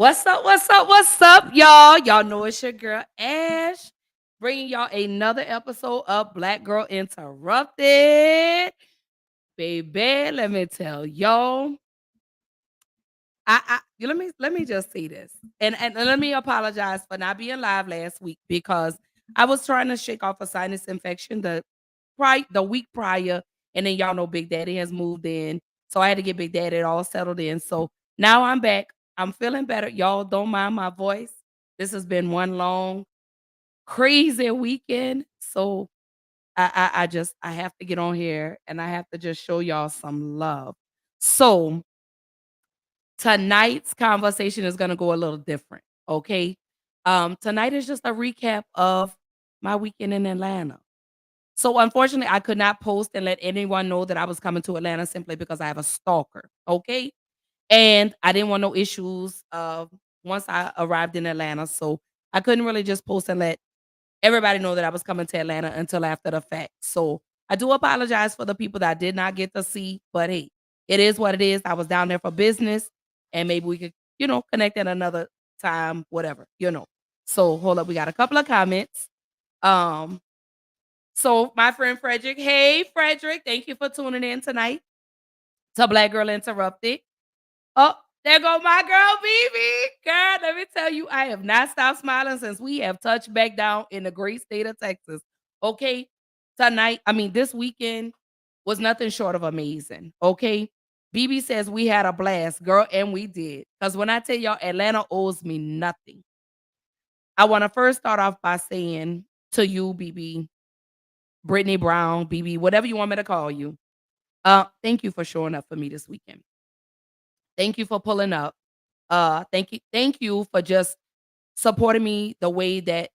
What's up? What's up? What's up, y'all? Y'all know it's your girl Ash, bringing y'all another episode of Black Girl Interrupted. Baby, let me tell y'all. Let me just say this, and let me apologize for not being live last week because I was trying to shake off a sinus infection the week prior, and then y'all know Big Daddy has moved in, so I had to get Big Daddy all settled in. So now I'm back. I'm feeling better. Y'all don't mind my voice. This has been one long crazy weekend, so I have to get on here and I have to just show y'all some love. So tonight's conversation is gonna go a little different, okay? Tonight is just a recap of my weekend in Atlanta. So unfortunately, I could not post and let anyone know that I was coming to Atlanta simply because I have a stalker, okay? And I didn't want no issues once I arrived in Atlanta, so I couldn't really just post and let everybody know that I was coming to Atlanta until after the fact. So I do apologize for the people that I did not get to see, but hey, it is what it is. I was down there for business, and maybe we could, connect at another time, whatever. So hold up, we got a couple of comments. Um, so my friend Frederick, hey Frederick, thank you for tuning in tonight to Black Girl Interrupted. Oh, there go my girl, BB. Girl, let me tell you, I have not stopped smiling since we have touched back down in the great state of Texas. Okay. This weekend was nothing short of amazing. Okay. BB says we had a blast, girl, and we did. Because when I tell y'all, Atlanta owes me nothing. I want to first start off by saying to you, BB, Brittany Brown, BB, whatever you want me to call you, thank you for showing up for me this weekend. Thank you for pulling up. Thank you for just supporting me the way that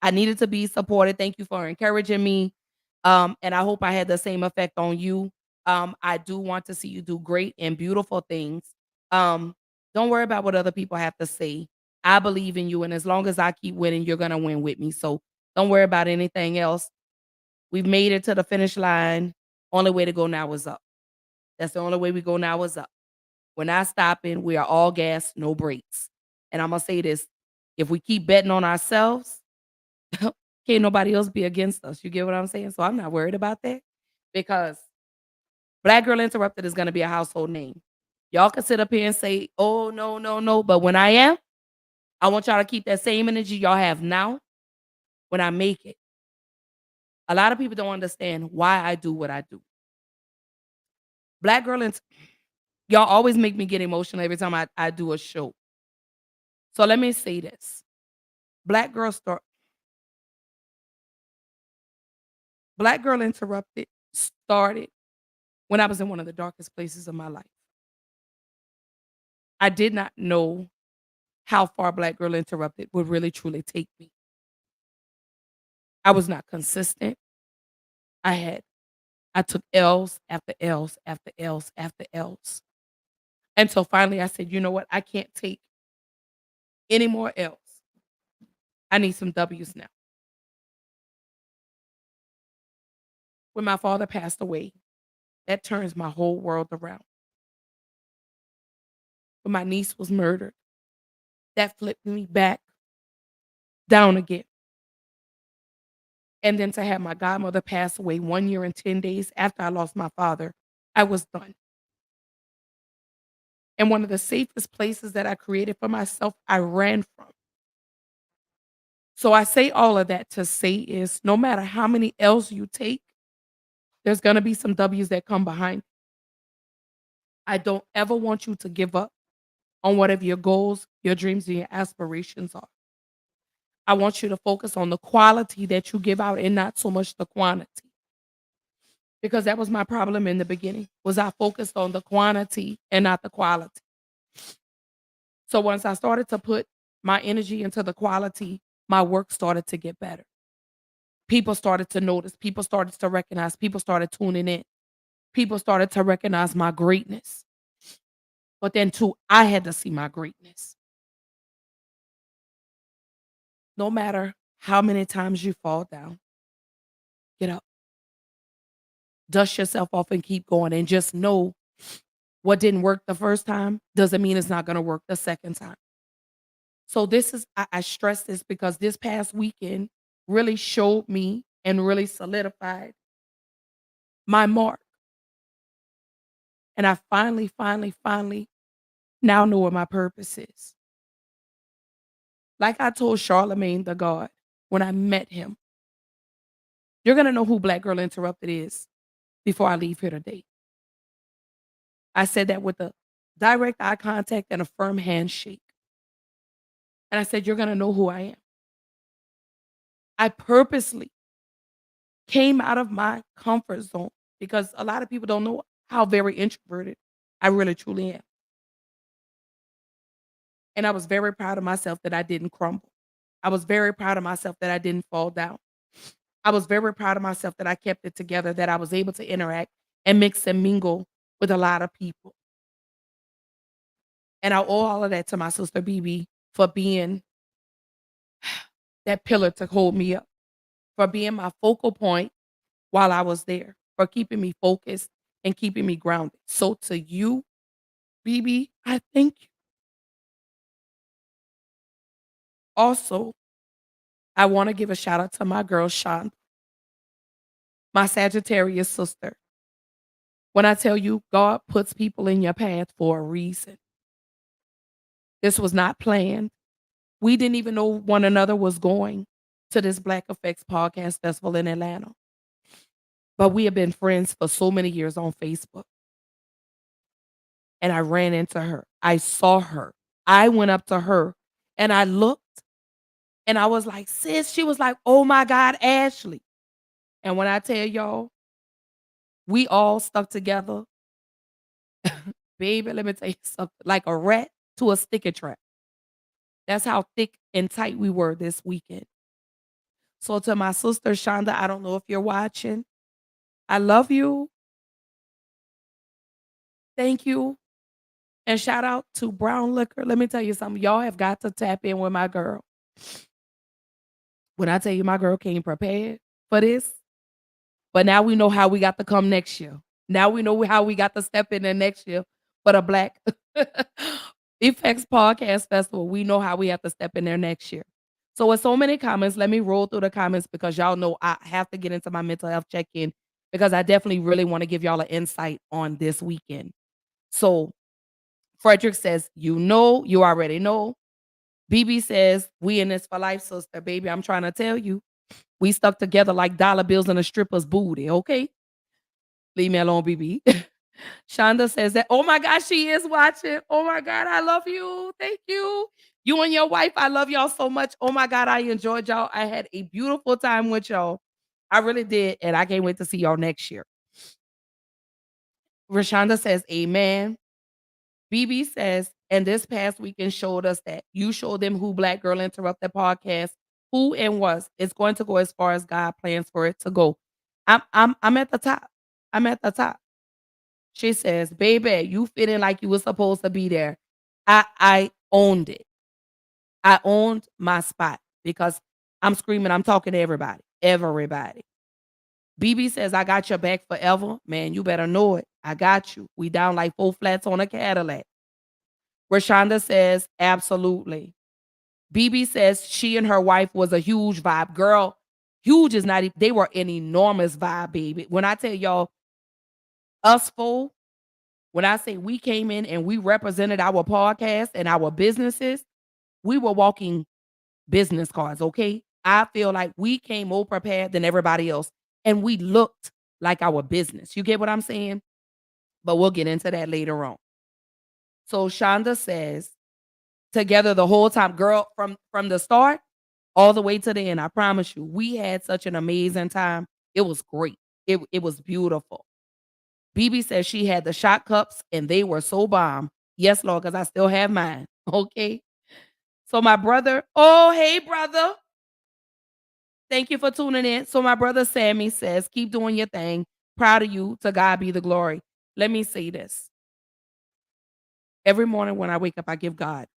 I needed to be supported. Thank you for encouraging me. And I hope I had the same effect on you. I do want to see you do great and beautiful things. Um, don't worry about what other people have to say. I believe in you, and as long as I keep winning, you're gonna win with me. So don't worry about anything else. We've made it to the finish line. Only way to go now is up. That's the only way we go now is up. We're not stopping. We are all gas, no brakes. And I'm gonna say this: if we keep betting on ourselves, can't nobody else be against us. You get what I'm saying? So I'm not worried about that because Black Girl Interrupted is gonna be a household name. Y'all can sit up here and say, "Oh no, no, no," but when I am, I want y'all to keep that same energy y'all have now when I make it. A lot of people don't understand why I do what I do. Black Girl Inter Y'all always make me get emotional every time I do a show. So let me say this. Black Girl Star Black Girl Interrupted started when I was in one of the darkest places of my life. I did not know how far Black Girl Interrupted would really truly take me. I was not consistent. I had I took L's after L's after L's after L's. And so finally I said, "You know what? I can't take any more L's. I need some W's now." When my father passed away, that turns my whole world around. When my niece was murdered, that flipped me back down again. And then to have my godmother pass away 1 year and 10 days after I lost my father, I was done. And one of the safest places that I created for myself, I ran from. So I say all of that to say is no matter how many L's you take, there's gonna be some W's that come behind. I don't ever want you to give up on whatever your goals, your dreams, and your aspirations are. I want you to focus on the quality that you give out and not so much the quantity. Because that was my problem in the beginning, was I focused on the quantity and not the quality. So once I started to put my energy into the quality, my work started to get better. People started to notice, people started to recognize, people started tuning in. People started to recognize my greatness. But then too, I had to see my greatness. No matter how many times you fall down, get up, dust yourself off and keep going and just know What didn't work the first time doesn't mean it's not gonna work the second time. So this is I stress this because this past weekend really showed me and really solidified my mark. And I finally now know what my purpose is. Like I told Charlemagne the God when I met him, you're gonna know who Black Girl Interrupted is before I leave here today. I said that with a direct eye contact and a firm handshake. And I said, you're gonna know who I am. I purposely came out of my comfort zone because a lot of people don't know how very introverted I really truly am. And I was very proud of myself that I didn't crumble. I was very proud of myself that I didn't fall down. I was very proud of myself that I kept it together, that I was able to interact and mix and mingle with a lot of people. And I owe all of that to my sister BB for being that pillar to hold me up, for being my focal point while I was there, for keeping me focused and keeping me grounded. So to you, BB, I thank you. Also, I want to give a shout out to my girl Sean, my Sagittarius sister. When I tell you God puts people in your path for a reason. This was not planned. We didn't even know one another was going to this Black Effects Podcast Festival in Atlanta. But we have been friends for so many years on Facebook. And I ran into her. I saw her. I went up to her and I looked and I was like, sis, she was like, oh my God, Ashley. And when I tell y'all, we all stuck together. Baby, let me tell you something. Like a rat to a sticky trap. That's how thick and tight we were this weekend. So to my sister Shonda, I don't know if you're watching. I love you. Thank you. And shout out to Brown Liquor. Let me tell you something. Y'all have got to tap in with my girl. When I tell you my girl came prepared for this, but now we know how we got to come next year. Now we know how we got to step in there next year for the Black Effects Podcast Festival. We know how we have to step in there next year. So with so many comments, let me roll through the comments because y'all know I have to get into my mental health check-in because I definitely really want to give y'all an insight on this weekend. So Frederick says, you already know. BB says, we in this for life, sister. Baby, I'm trying to tell you. We stuck together like dollar bills in a stripper's booty, okay? Leave me alone, BB. Shonda says that, oh my God, she is watching. Oh my God, I love you. Thank you. You and your wife, I love y'all so much. Oh my God, I enjoyed y'all. I had a beautiful time with y'all. I really did. And I can't wait to see y'all next year. Rashonda says, amen. BB says, and this past weekend showed us that you showed them who Black Girl Interrupted podcast, who and was. It's going to go as far as God plans for it to go. I'm at the top. I'm at the top. She says, baby, you feeling like you were supposed to be there. I owned it. I owned my spot because I'm screaming, I'm talking to everybody. Everybody. BB says, I got your back forever. Man, you better know it. I got you. We down like 4 flats on a Cadillac. Rashonda says, absolutely. BB says she and her wife was a huge vibe. Girl, huge is not, they were an enormous vibe, baby. When I tell y'all, us four, when I say we came in and we represented our podcast and our businesses, we were walking business cards, okay? I feel like we came more prepared than everybody else and we looked like our business. You get what I'm saying? But we'll get into that later on. So Shonda says, together the whole time, girl, from the start all the way to the end. I promise you, we had such an amazing time. It was great. It was beautiful. BB says she had the shot cups and they were so bomb. Yes, Lord, because I still have mine. Okay. So my brother, oh, hey, brother. Thank you for tuning in. So my brother Sammy says, keep doing your thing. Proud of you. To God be the glory. Let me say this. Every morning when I wake up, I give God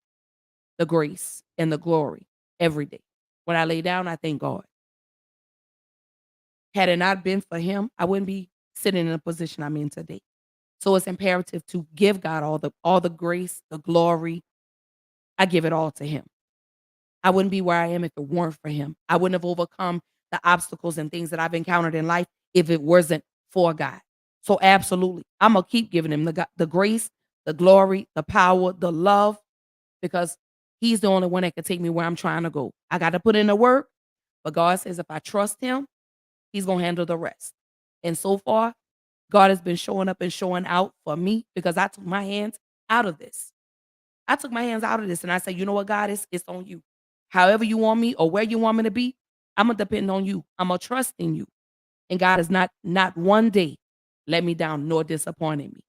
the grace and the glory every day. When I lay down, I thank God. Had it not been for him, I wouldn't be sitting in the position I'm in today. So it's imperative to give God all the grace, the glory. I give it all to him. I wouldn't be where I am if it weren't for him. I wouldn't have overcome the obstacles and things that I've encountered in life if it wasn't for God. So absolutely, I'm gonna keep giving him the grace, the glory, the power, the love, because he's the only one that can take me where I'm trying to go. I got to put in the work, but God says if I trust him, he's gonna handle the rest. And so far, God has been showing up and showing out for me because I took my hands out of this. I took my hands out of this and I said, you know what, God, it's on you. However you want me or where you want me to be, I'm gonna depend on you. I'm gonna trust in you. And God has not one day let me down nor disappointed me.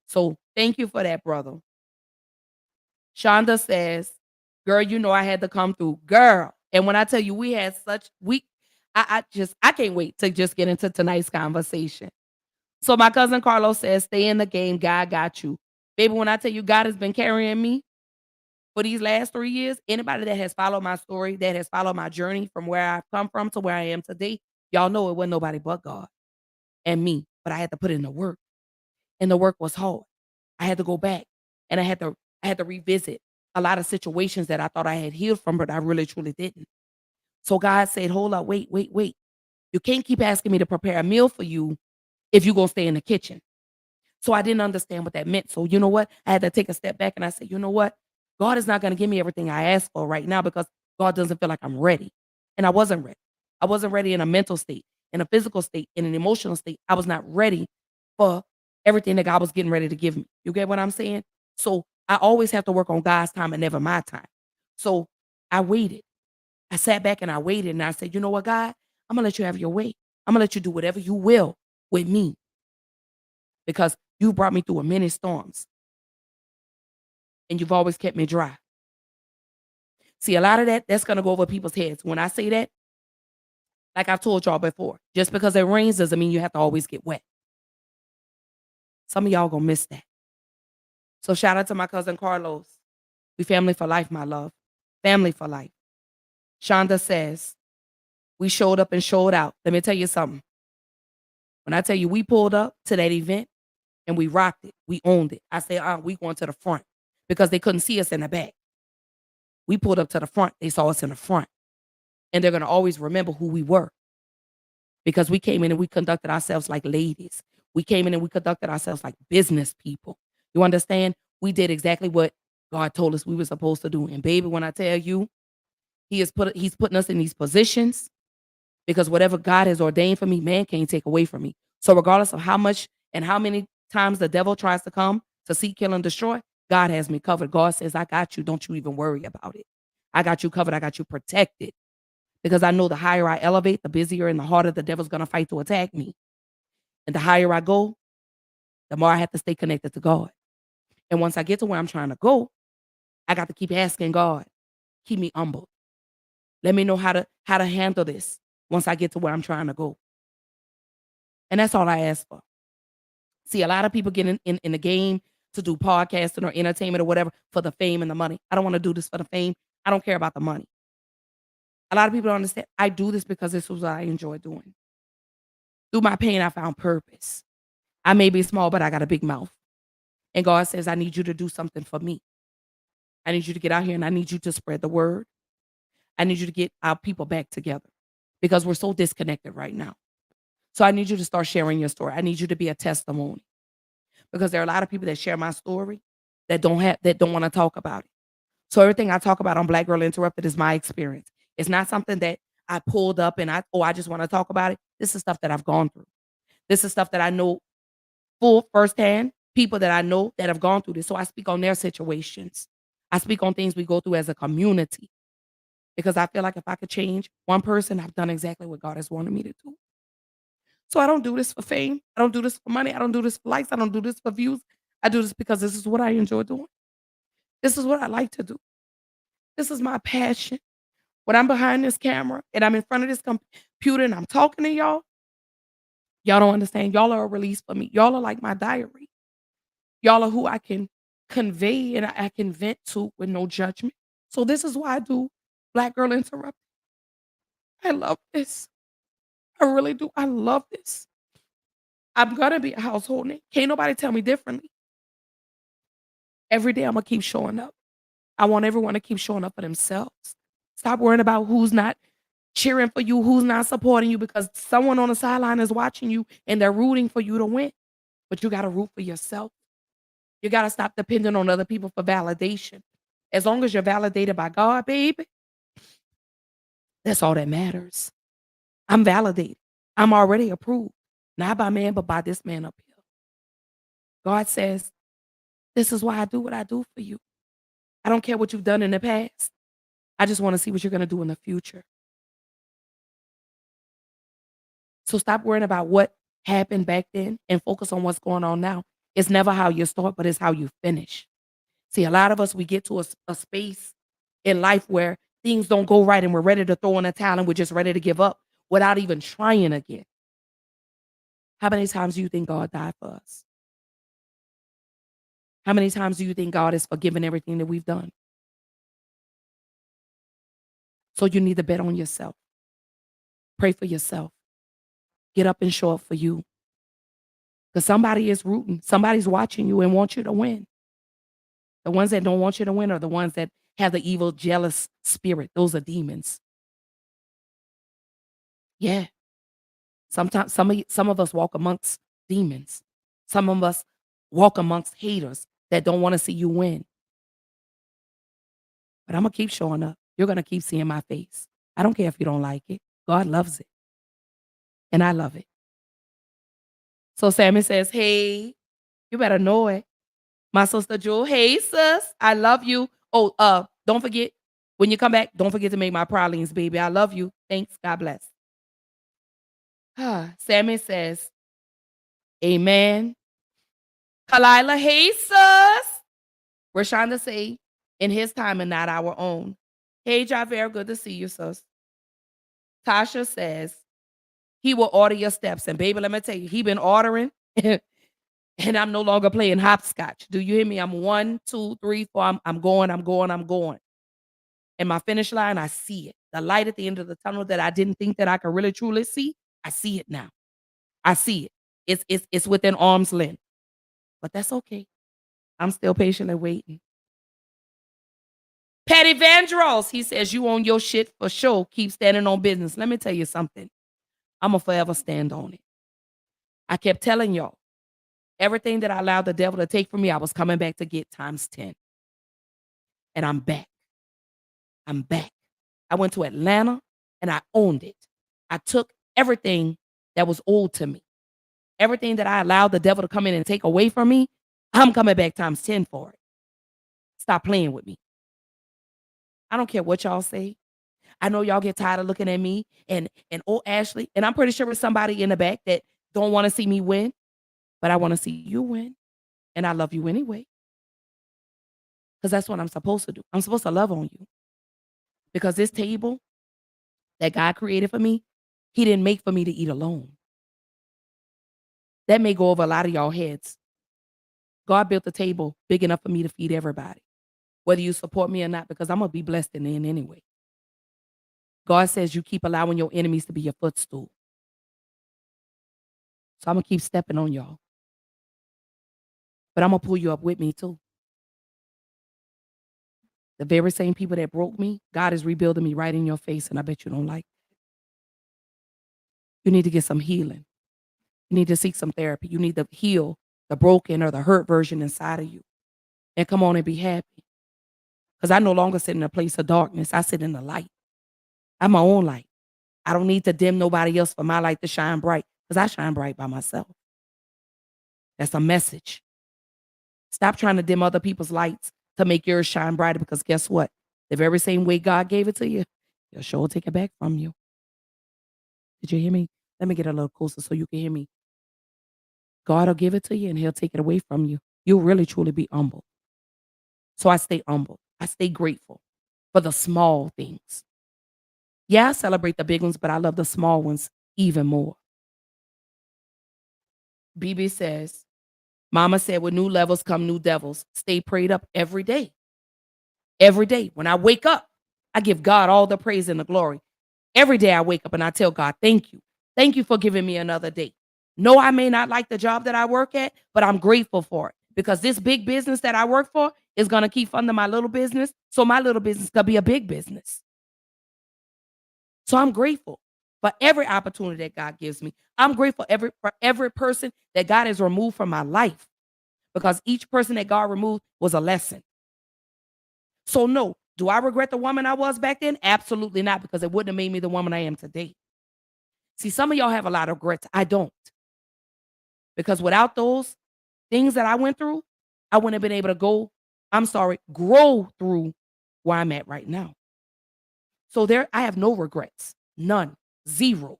So thank you for that, brother. Shonda says, girl, you know I had to come through. Girl. And when I tell you we had such we I can't wait to just get into tonight's conversation. So my cousin Carlos says, stay in the game. God got you. Baby, when I tell you God has been carrying me for these last 3 years, anybody that has followed my story, that has followed my journey from where I've come from to where I am today, y'all know it wasn't nobody but God and me. But I had to put in the work, and the work was hard. I had to go back, and I had to revisit a lot of situations that I thought I had healed from, but I really truly didn't. So God said, "Hold up, wait, wait, wait. You can't keep asking me to prepare a meal for you if you're gonna stay in the kitchen." So I didn't understand what that meant. So you know what? I had to take a step back and I said, you know what? God is not going to give me everything I asked for right now because God doesn't feel like I'm ready. And I wasn't ready. I wasn't ready in a mental state, in a physical state, in an emotional state. I was not ready for everything that God was getting ready to give me. You get what I'm saying? So I always have to work on God's time and never my time. So I waited. I sat back and I waited and I said, you know what, God? I'm going to let you have your way. I'm going to let you do whatever you will with me because you brought me through a many storms and you've always kept me dry. See, a lot of that's gonna go over people's heads. When I say that, like I've told y'all before, just because it rains doesn't mean you have to always get wet. Some of y'all gonna miss that. So shout out to my cousin Carlos. We family for life, my love. Family for life. Shonda says, we showed up and showed out. Let me tell you something. When I tell you we pulled up to that event and we rocked it, we owned it. I said, we going to the front because they couldn't see us in the back. We pulled up to the front. They saw us in the front. And they're going to always remember who we were because we came in and we conducted ourselves like ladies. We came in and we conducted ourselves like business people. You understand? We did exactly what God told us we were supposed to do. And baby, when I tell you, he's putting us in these positions because whatever God has ordained for me, man can't take away from me. So regardless of how much and how many times the devil tries to come to seek, kill, and destroy, God has me covered. God says, I got you. Don't you even worry about it. I got you covered. I got you protected. Because I know the higher I elevate, the busier and the harder the devil's gonna fight to attack me. And the higher I go, the more I have to stay connected to God. And once I get to where I'm trying to go, I got to keep asking God, keep me humble. Let me know how to handle this once I get to where I'm trying to go. And that's all I ask for. See, a lot of people get in the game to do podcasting or entertainment or whatever for the fame and the money. I don't want to do this for the fame. I don't care about the money. A lot of people don't understand. I do this because this is what I enjoy doing. Through my pain, I found purpose. I may be small, but I got a big mouth. And God says, I need you to do something for me. I need you to get out here and I need you to spread the word. I need you to get our people back together because we're so disconnected right now. So I need you to start sharing your story. I need you to be a testimony because there are a lot of people that share my story that don't want to talk about it. So everything I talk about on Black Girl Interrupted is my experience. It's not something that I pulled up and I just want to talk about it. This is stuff that I've gone through. This is stuff that I know full firsthand, people that I know that have gone through this. So I speak on their situations. I speak on things we go through as a community because I feel like if I could change one person, I've done exactly what God has wanted me to do. So I don't do this for fame. I don't do this for money. I don't do this for likes. I don't do this for views. I do this because this is what I enjoy doing. This is what I like to do. This is my passion. When I'm behind this camera and I'm in front of this computer and I'm talking to y'all, y'all don't understand. Y'all are a release for me. Y'all are like my diary. Y'all are who I can convey and I can vent to with no judgment. So this is why I do Black Girl Interrupt. I love this. I really do. I love this. I'm gonna be a household name. Can't nobody tell me differently. Every day, Imma keep showing up. I want everyone to keep showing up for themselves. Stop worrying about who's not cheering for you, who's not supporting you, because someone on the sideline is watching you and they're rooting for you to win. But you gotta root for yourself. You gotta stop depending on other people for validation. As long as you're validated by God, baby, that's all that matters. I'm validated. I'm already approved, not by man, but by this man up here. God says, "This is why I do what I do for you. I don't care what you've done in the past. I just wanna see what you're gonna do in the future." So stop worrying about what happened back then and focus on what's going on now. It's never how you start, but it's how you finish. See, a lot of us, we get to a space in life where things don't go right and we're ready to throw in a towel and we're just ready to give up without even trying again. How many times do you think God died for us? How many times do you think God has forgiven everything that we've done? So you need to bet on yourself. Pray for yourself. Get up and show up for you. Because somebody is rooting. Somebody's watching you and wants you to win. The ones that don't want you to win are the ones that have the evil, jealous spirit. Those are demons. Yeah. Sometimes some of us walk amongst demons. Some of us walk amongst haters that don't want to see you win. But I'm gonna keep showing up. You're gonna keep seeing my face. I don't care if you don't like it. God loves it. And I love it. So Sammy says, "Hey, you better know it. My sister Jewel, hey sis, I love you. Oh, don't forget when you come back, don't forget to make my pralines, baby. I love you. Thanks. God bless." Sammy says, "Amen." Kalila, hey sis. Rashonda say, "In his time and not our own." Hey Javier, good to see you, sis. Tasha says, "He will order your steps." And baby, let me tell you, he been ordering. And I'm no longer playing hopscotch. Do you hear me? I'm 1, 2, 3, 4. I'm going, I'm going, I'm going. And my finish line, I see it. The light at the end of the tunnel that I didn't think that I could really truly see, I see it now. I see it. It's within arm's length. But that's okay. I'm still patiently waiting. Patty Vandross, he says, "You own your shit for sure. Keep standing on business." Let me tell you something. I'ma forever stand on it. I kept telling y'all, everything that I allowed the devil to take from me, I was coming back to get times 10. And I'm back. I'm back. I went to Atlanta and I owned it. I took everything that was owed to me. Everything that I allowed the devil to come in and take away from me, I'm coming back times 10 for it. Stop playing with me. I don't care what y'all say. I know y'all get tired of looking at me and oh Ashley, and I'm pretty sure there's somebody in the back that don't want to see me win, but I want to see you win. And I love you anyway. Because that's what I'm supposed to do. I'm supposed to love on you. Because this table that God created for me, He didn't make for me to eat alone. That may go over a lot of y'all heads. God built the table big enough for me to feed everybody, whether you support me or not, because I'm going to be blessed in the end anyway. God says you keep allowing your enemies to be your footstool. So I'm going to keep stepping on y'all. But I'm going to pull you up with me too. The very same people that broke me, God is rebuilding me right in your face, and I bet you don't like it. You need to get some healing. You need to seek some therapy. You need to heal the broken or the hurt version inside of you. And come on and be happy. Because I no longer sit in a place of darkness. I sit in the light. I'm my own light. I don't need to dim nobody else for my light to shine bright, because I shine bright by myself. That's a message. Stop trying to dim other people's lights to make yours shine brighter, because guess what? The very same way God gave it to you, He'll sure take it back from you. Did you hear me? Let me get a little closer so you can hear me. God will give it to you and He'll take it away from you. You'll really truly be humble. So I stay humble. I stay grateful for the small things. Yeah, I celebrate the big ones, but I love the small ones even more. BB says, "Mama said, with new levels come new devils. Stay prayed up every day. Every day. When I wake up, I give God all the praise and the glory. Every day I wake up and I tell God, thank you. Thank you for giving me another day. No, I may not like the job that I work at, but I'm grateful for it because this big business that I work for is gonna keep funding my little business, so my little business could be a big business. So I'm grateful for every opportunity that God gives me. I'm grateful for every person that God has removed from my life because each person that God removed was a lesson. So no, do I regret the woman I was back then? Absolutely not, because it wouldn't have made me the woman I am today. See, some of y'all have a lot of regrets. I don't. Because without those things that I went through, I wouldn't have been able to grow through where I'm at right now. So there, I have no regrets. None. Zero.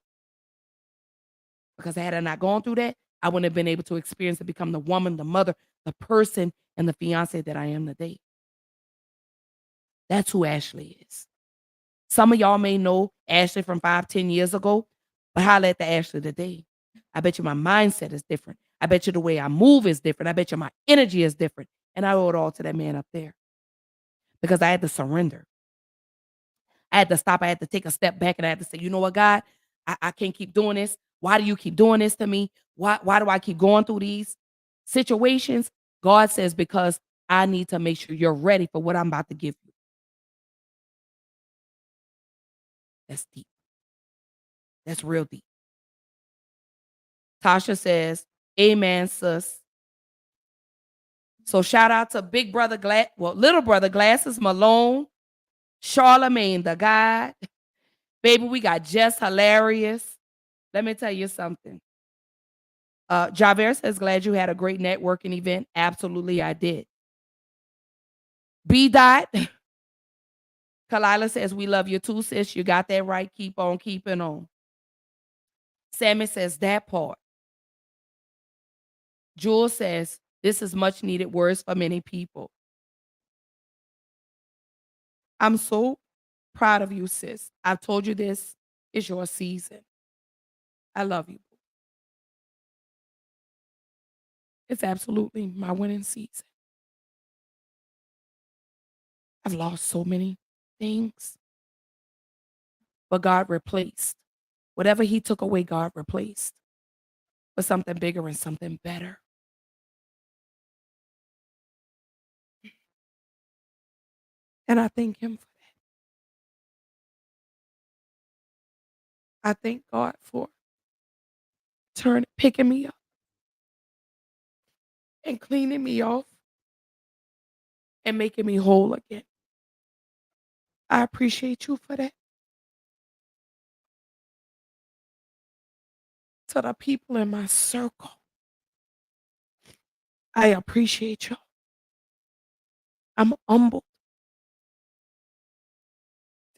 Because had I not gone through that, I wouldn't have been able to experience and become the woman, the mother, the person, and the fiance that I am today. That's who Ashley is. Some of y'all may know Ashley from 5, 10 years ago, but holla at the Ashley today. I bet you my mindset is different. I bet you the way I move is different. I bet you my energy is different. And I owe it all to that man up there because I had to surrender. I had to stop. I had to take a step back and I had to say, you know what, God, I can't keep doing this. Why do you keep doing this to me? Why do I keep going through these situations? God says, because I need to make sure you're ready for what I'm about to give you. That's deep. That's real deep. Tasha says, amen, sis. So shout out to big brother little brother Glasses Malone, Charlemagne the God. Baby, we got Jess Hilarious. Let me tell you something. Javert says, glad you had a great networking event. Absolutely, I did. B. Dot. Kalila says, we love you too, sis. You got that right. Keep on keeping on. Sammy says, that part. Jules says, this is much needed words for many people. I'm so proud of you, sis. I've told you this is your season. I love you. It's absolutely my winning season. I've lost so many things, but God replaced. Whatever He took away, God replaced with something bigger and something better. And I thank Him for that. I thank God for picking me up and cleaning me off and making me whole again. I appreciate you for that. To the people in my circle, I appreciate y'all. I'm humbled.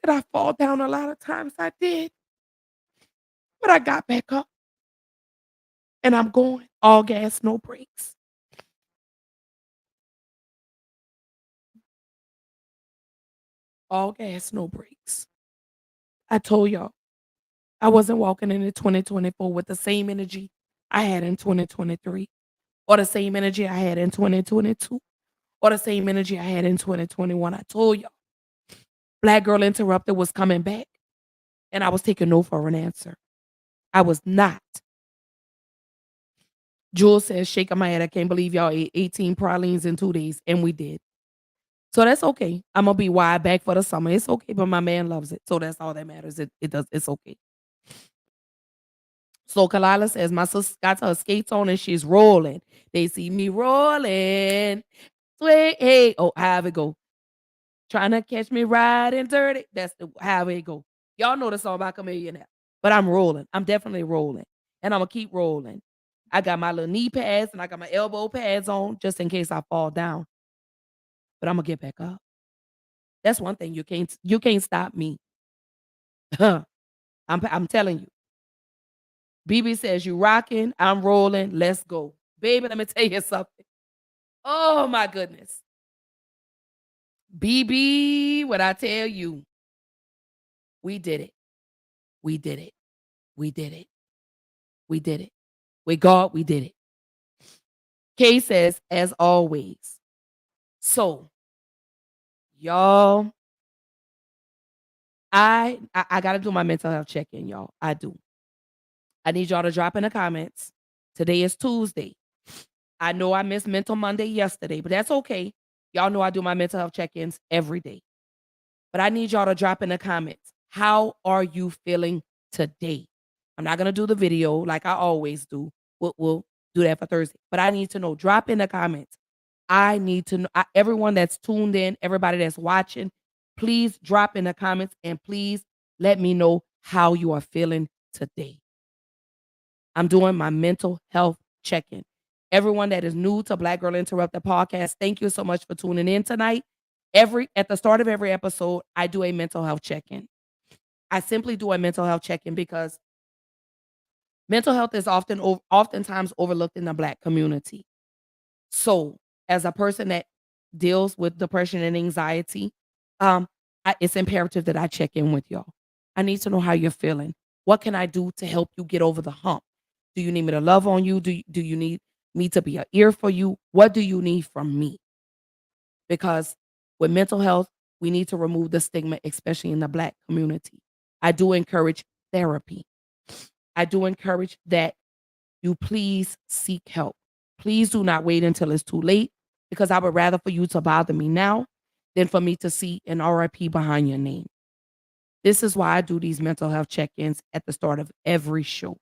Did I fall down a lot of times? I did. But I got back up. And I'm going all gas, no brakes. All gas, no brakes. I told y'all, I wasn't walking into 2024 with the same energy I had in 2023, or the same energy I had in 2022, or the same energy I had in 2021. I told y'all, Black Girl Interrupted was coming back, and I was taking no for an answer. I was not. Jules says, shaking my head, I can't believe y'all ate 18 pralines in 2 days, and we did. So that's okay. I'm gonna be wide back for the summer. It's okay, but my man loves it. So that's all that matters. It's okay. So Kalila says, my sister got her skates on and she's rolling. They see me rolling. Sway, hey, oh, how it go? Trying to catch me riding dirty. That's how it go. Y'all know the song about Chameleon now. But I'm rolling. I'm definitely rolling. And I'm gonna keep rolling. I got my little knee pads and I got my elbow pads on just in case I fall down. But I'm gonna get back up. That's one thing you can't stop me. I'm telling you. BB says you rocking, I'm rolling, let's go. Baby, let me tell you something. Oh my goodness. BB, what I tell you, we did it. We did it. We did it. We did it. With God, we did it. Kay says, as always. So, y'all, I gotta do my mental health check-in, y'all. I do. I need y'all to drop in the comments. Today is Tuesday. I know I missed Mental Monday yesterday, but that's okay. Y'all know I do my mental health check-ins every day. But I need y'all to drop in the comments. How are you feeling today? I'm not gonna do the video like I always do. We'll do that for Thursday. But I need to know. Drop in the comments. I need to know. Everyone that's tuned in, everybody that's watching, please drop in the comments and please let me know how you are feeling today. I'm doing my mental health check-in. Everyone that is new to Black Girl Interrupted podcast, thank you so much for tuning in tonight. At the start of every episode, I do a mental health check-in. I simply do a mental health check-in because mental health is oftentimes overlooked in the Black community. So, as a person that deals with depression and anxiety, um, it's imperative that I check in with y'all. I need to know how you're feeling. What can I do to help you get over the hump? Do you need me to love on you? Do you need me to be an ear for you? What do you need from me? Because with mental health, we need to remove the stigma, especially in the Black community. I do encourage therapy. I do encourage that you please seek help. Please do not wait until it's too late because I would rather for you to bother me now than for me to see an RIP behind your name. This is why I do these mental health check-ins at the start of every show.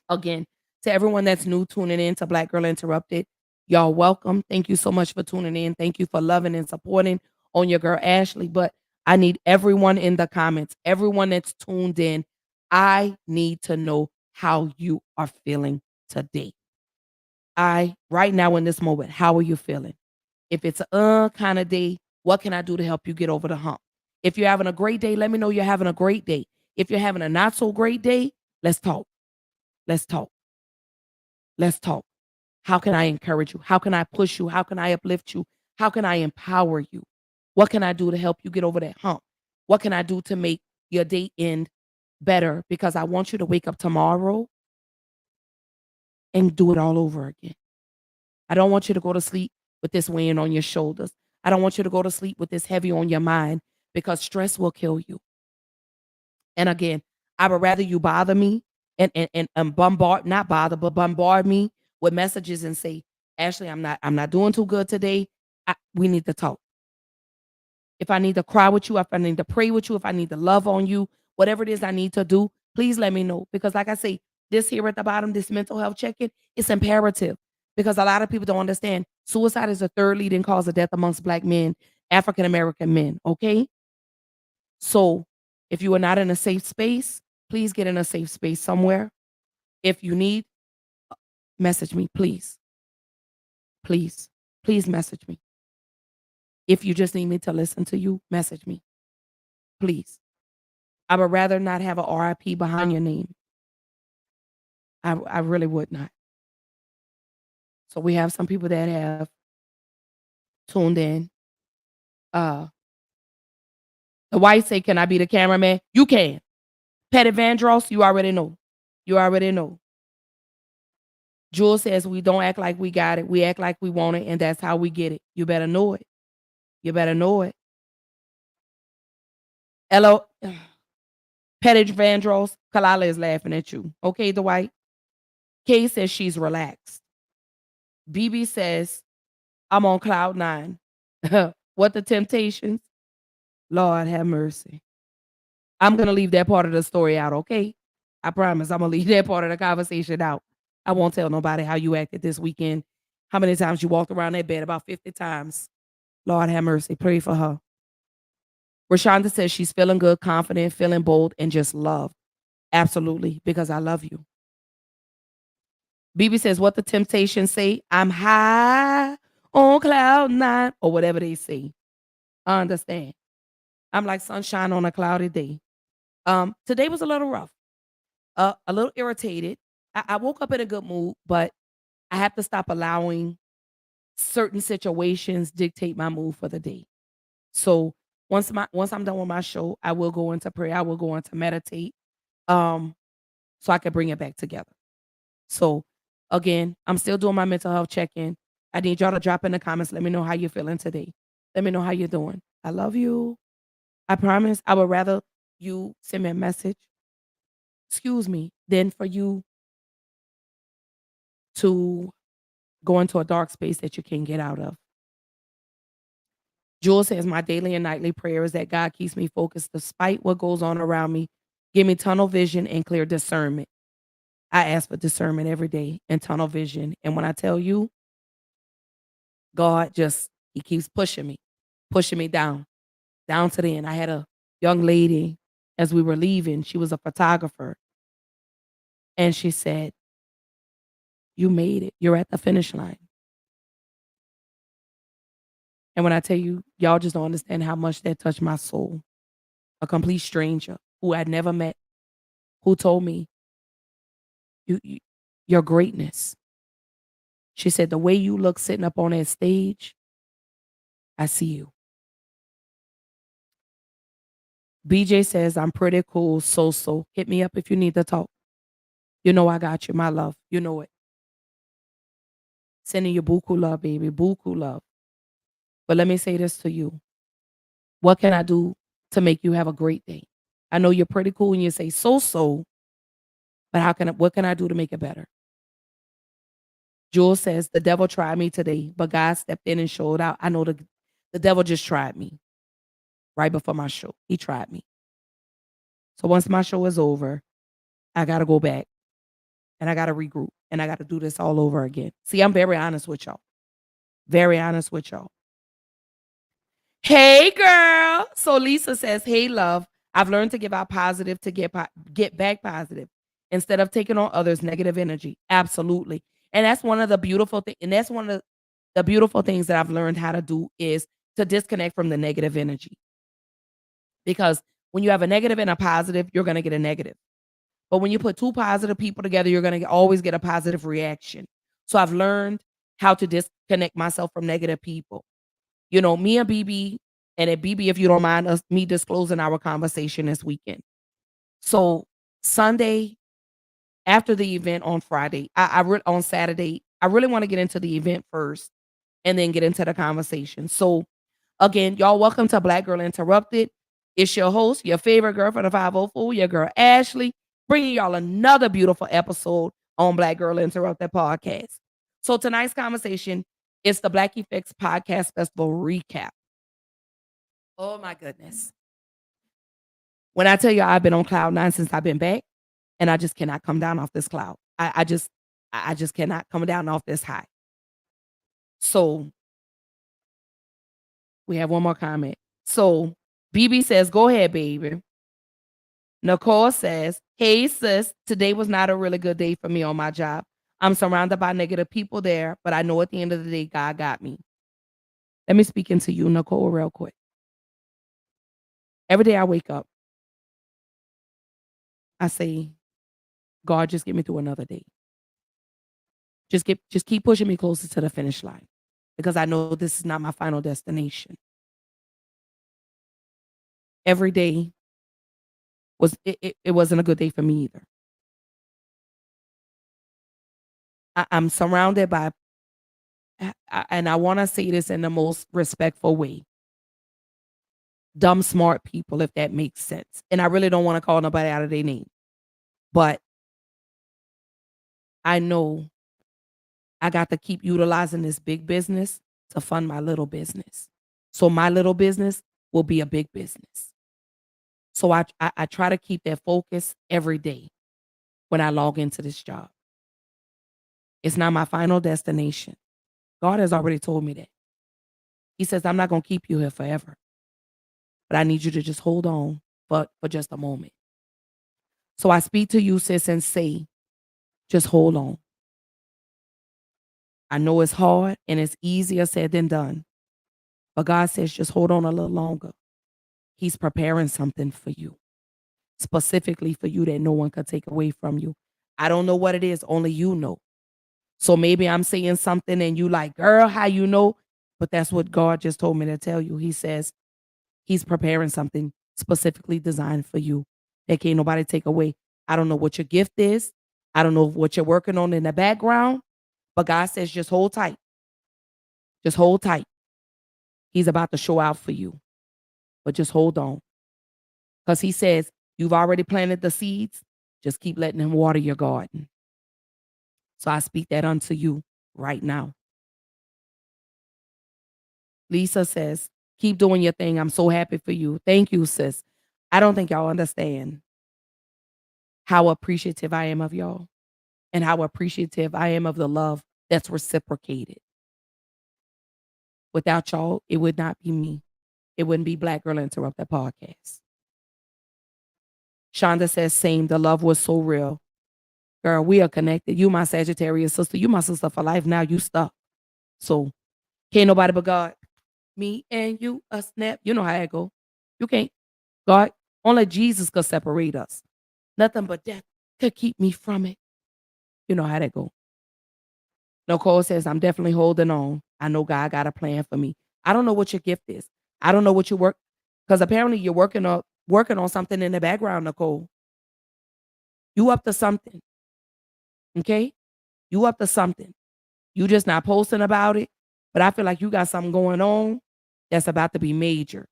Again, to everyone that's new tuning in to Black Girl Interrupted, y'all welcome. Thank you so much for tuning in. Thank you for loving and supporting on your girl Ashley. But I need everyone in the comments, everyone that's tuned in. I need to know how you are feeling today. Right now in this moment, how are you feeling? If it's a kind of day, what can I do to help you get over the hump? If you're having a great day, let me know you're having a great day. If you're having a not so great day, let's talk. Let's talk. Let's talk. How can I encourage you? How can I push you? How can I uplift you? How can I empower you? What can I do to help you get over that hump? What can I do to make your day end better? Because I want you to wake up tomorrow and do it all over again. I don't want you to go to sleep with this weighing on your shoulders. I don't want you to go to sleep with this heavy on your mind because stress will kill you. And again, I would rather you bother me and bombard, not bother, but bombard me with messages and say, Ashley, I'm not doing too good today. We need to talk. If I need to cry with you, if I need to pray with you, if I need to love on you, whatever it is I need to do, please let me know. Because like I say, this here at the bottom, this mental health check-in, it's imperative. Because a lot of people don't understand. Suicide is the third leading cause of death amongst Black men, African American men. Okay. So if you are not in a safe space, please get in a safe space somewhere. If you need, message me, please. Please, please message me. If you just need me to listen to you, message me, please. I would rather not have a RIP behind your name. I really would not. So we have some people that have tuned in. Uh, the wife say, "Can I be the cameraman?" You can. Petty Vandross, you already know. You already know. Jules says we don't act like we got it. We act like we want it, and that's how we get it. You better know it. You better know it. Hello, Petty Vandross, Kalala is laughing at you. Okay, Dwight. Kay says she's relaxed. BB says, I'm on cloud nine. What the temptations? Lord have mercy. I'm going to leave that part of the story out, okay? I promise I'm going to leave that part of the conversation out. I won't tell nobody how you acted this weekend, how many times you walked around that bed, about 50 times. Lord have mercy. Pray for her. Rashonda says she's feeling good, confident, feeling bold, and just love. Absolutely, because I love you. BB says, what the temptations say? I'm high on cloud nine, or whatever they say. I understand. I'm like sunshine on a cloudy day. Today was a little rough, a little irritated. I woke up in a good mood, but I have to stop allowing certain situations dictate my mood for the day. So once I'm done with my show, I will go into prayer. I will go into meditate, so I can bring it back together. So again, I'm still doing my mental health check-in. I need y'all to drop in the comments. Let me know how you're feeling today. Let me know how you're doing. I love you. I promise I would rather you send me a message, excuse me, than for you to go into a dark space that you can't get out of. Jewel says, my daily and nightly prayer is that God keeps me focused despite what goes on around me. Give me tunnel vision and clear discernment. I ask for discernment every day and tunnel vision. And when I tell you, God just, he keeps pushing me down to the end. I had a young lady as we were leaving. She was a photographer. And she said, you made it. You're at the finish line. And when I tell you, y'all just don't understand how much that touched my soul. A complete stranger who I'd never met, who told me, you your greatness. She said, the way you look sitting up on that stage, I see you. BJ says, I'm pretty cool. So hit me up if you need to talk. You know I got you, my love. You know it. Sending you buku love, baby. Buku love. But let me say this to you. What can I do to make you have a great day? I know you're pretty cool and you say so, but what can I do to make it better? Jewel says, the devil tried me today, but God stepped in and showed out. I know the devil just tried me right before my show. He tried me. So once my show is over, I got to go back and I got to regroup and I got to do this all over again. See, I'm very honest with y'all. Very honest with y'all. Hey, girl. So Lisa says, hey, love. I've learned to give out positive to get back positive instead of taking on others' negative energy. Absolutely. And that's one of the beautiful things. And that's one of the beautiful things that I've learned how to do is to disconnect from the negative energy. Because when you have a negative and a positive, you're going to get a negative. But when you put two positive people together, you're going to always get a positive reaction. So I've learned how to disconnect myself from negative people. You know, me and BB, and at BB, if you don't mind me disclosing our conversation this weekend. So Sunday, after the event on Friday, on Saturday, I really want to get into the event first and then get into the conversation. So again, y'all welcome to Black Girl Interrupted. It's your host, your favorite girl from the 504, your girl Ashley, bringing y'all another beautiful episode on Black Girl Interrupted podcast. So tonight's conversation is the Black Effects Podcast Festival recap. Oh my goodness. When I tell you I've been on cloud nine since I've been back, and I just cannot come down off this cloud. I just cannot come down off this high. So we have one more comment. So BB says, go ahead, baby. Nicole says, hey, sis, today was not a really good day for me on my job. I'm surrounded by negative people there, but I know at the end of the day, God got me. Let me speak into you, Nicole, real quick. Every day I wake up, I say, God, just get me through another day. Just keep pushing me closer to the finish line because I know this is not my final destination. Every day it wasn't a good day for me either. I'm surrounded by, and I want to say this in the most respectful way, dumb, smart people, if that makes sense. And I really don't want to call nobody out of their name. But I know I got to keep utilizing this big business to fund my little business. So my little business will be a big business. So I try to keep that focus every day when I log into this job. It's not my final destination. God has already told me that. He says, I'm not going to keep you here forever. But I need you to just hold on for just a moment. So I speak to you, sis, and say, just hold on. I know it's hard and it's easier said than done. But God says, just hold on a little longer. He's preparing something for you, specifically for you that no one could take away from you. I don't know what it is. Only you know. So maybe I'm saying something and you like, girl, how you know? But that's what God just told me to tell you. He says he's preparing something specifically designed for you that can't nobody take away. I don't know what your gift is. I don't know what you're working on in the background. But God says just hold tight. Just hold tight. He's about to show out for you. But just hold on. Because he says you've already planted the seeds. Just keep letting him water your garden. So I speak that unto you right now. Lisa says, keep doing your thing. I'm so happy for you. Thank you, sis. I don't think y'all understand how appreciative I am of y'all and how appreciative I am of the love that's reciprocated. Without y'all, it would not be me. It wouldn't be Black Girl Interrupt that podcast. Shonda says, same. The love was so real. Girl, we are connected. You my Sagittarius sister. You my sister for life. Now you stuck. So can't nobody but God. Me and you, a snap. You know how it go. You can't. God, only Jesus could separate us. Nothing but death could keep me from it. You know how that go. Nicole says, I'm definitely holding on. I know God got a plan for me. I don't know what your gift is. I don't know what you work, because apparently you're working on something in the background, Nicole. You up to something. Okay? You up to something. You just not posting about it. But I feel like you got something going on that's about to be major.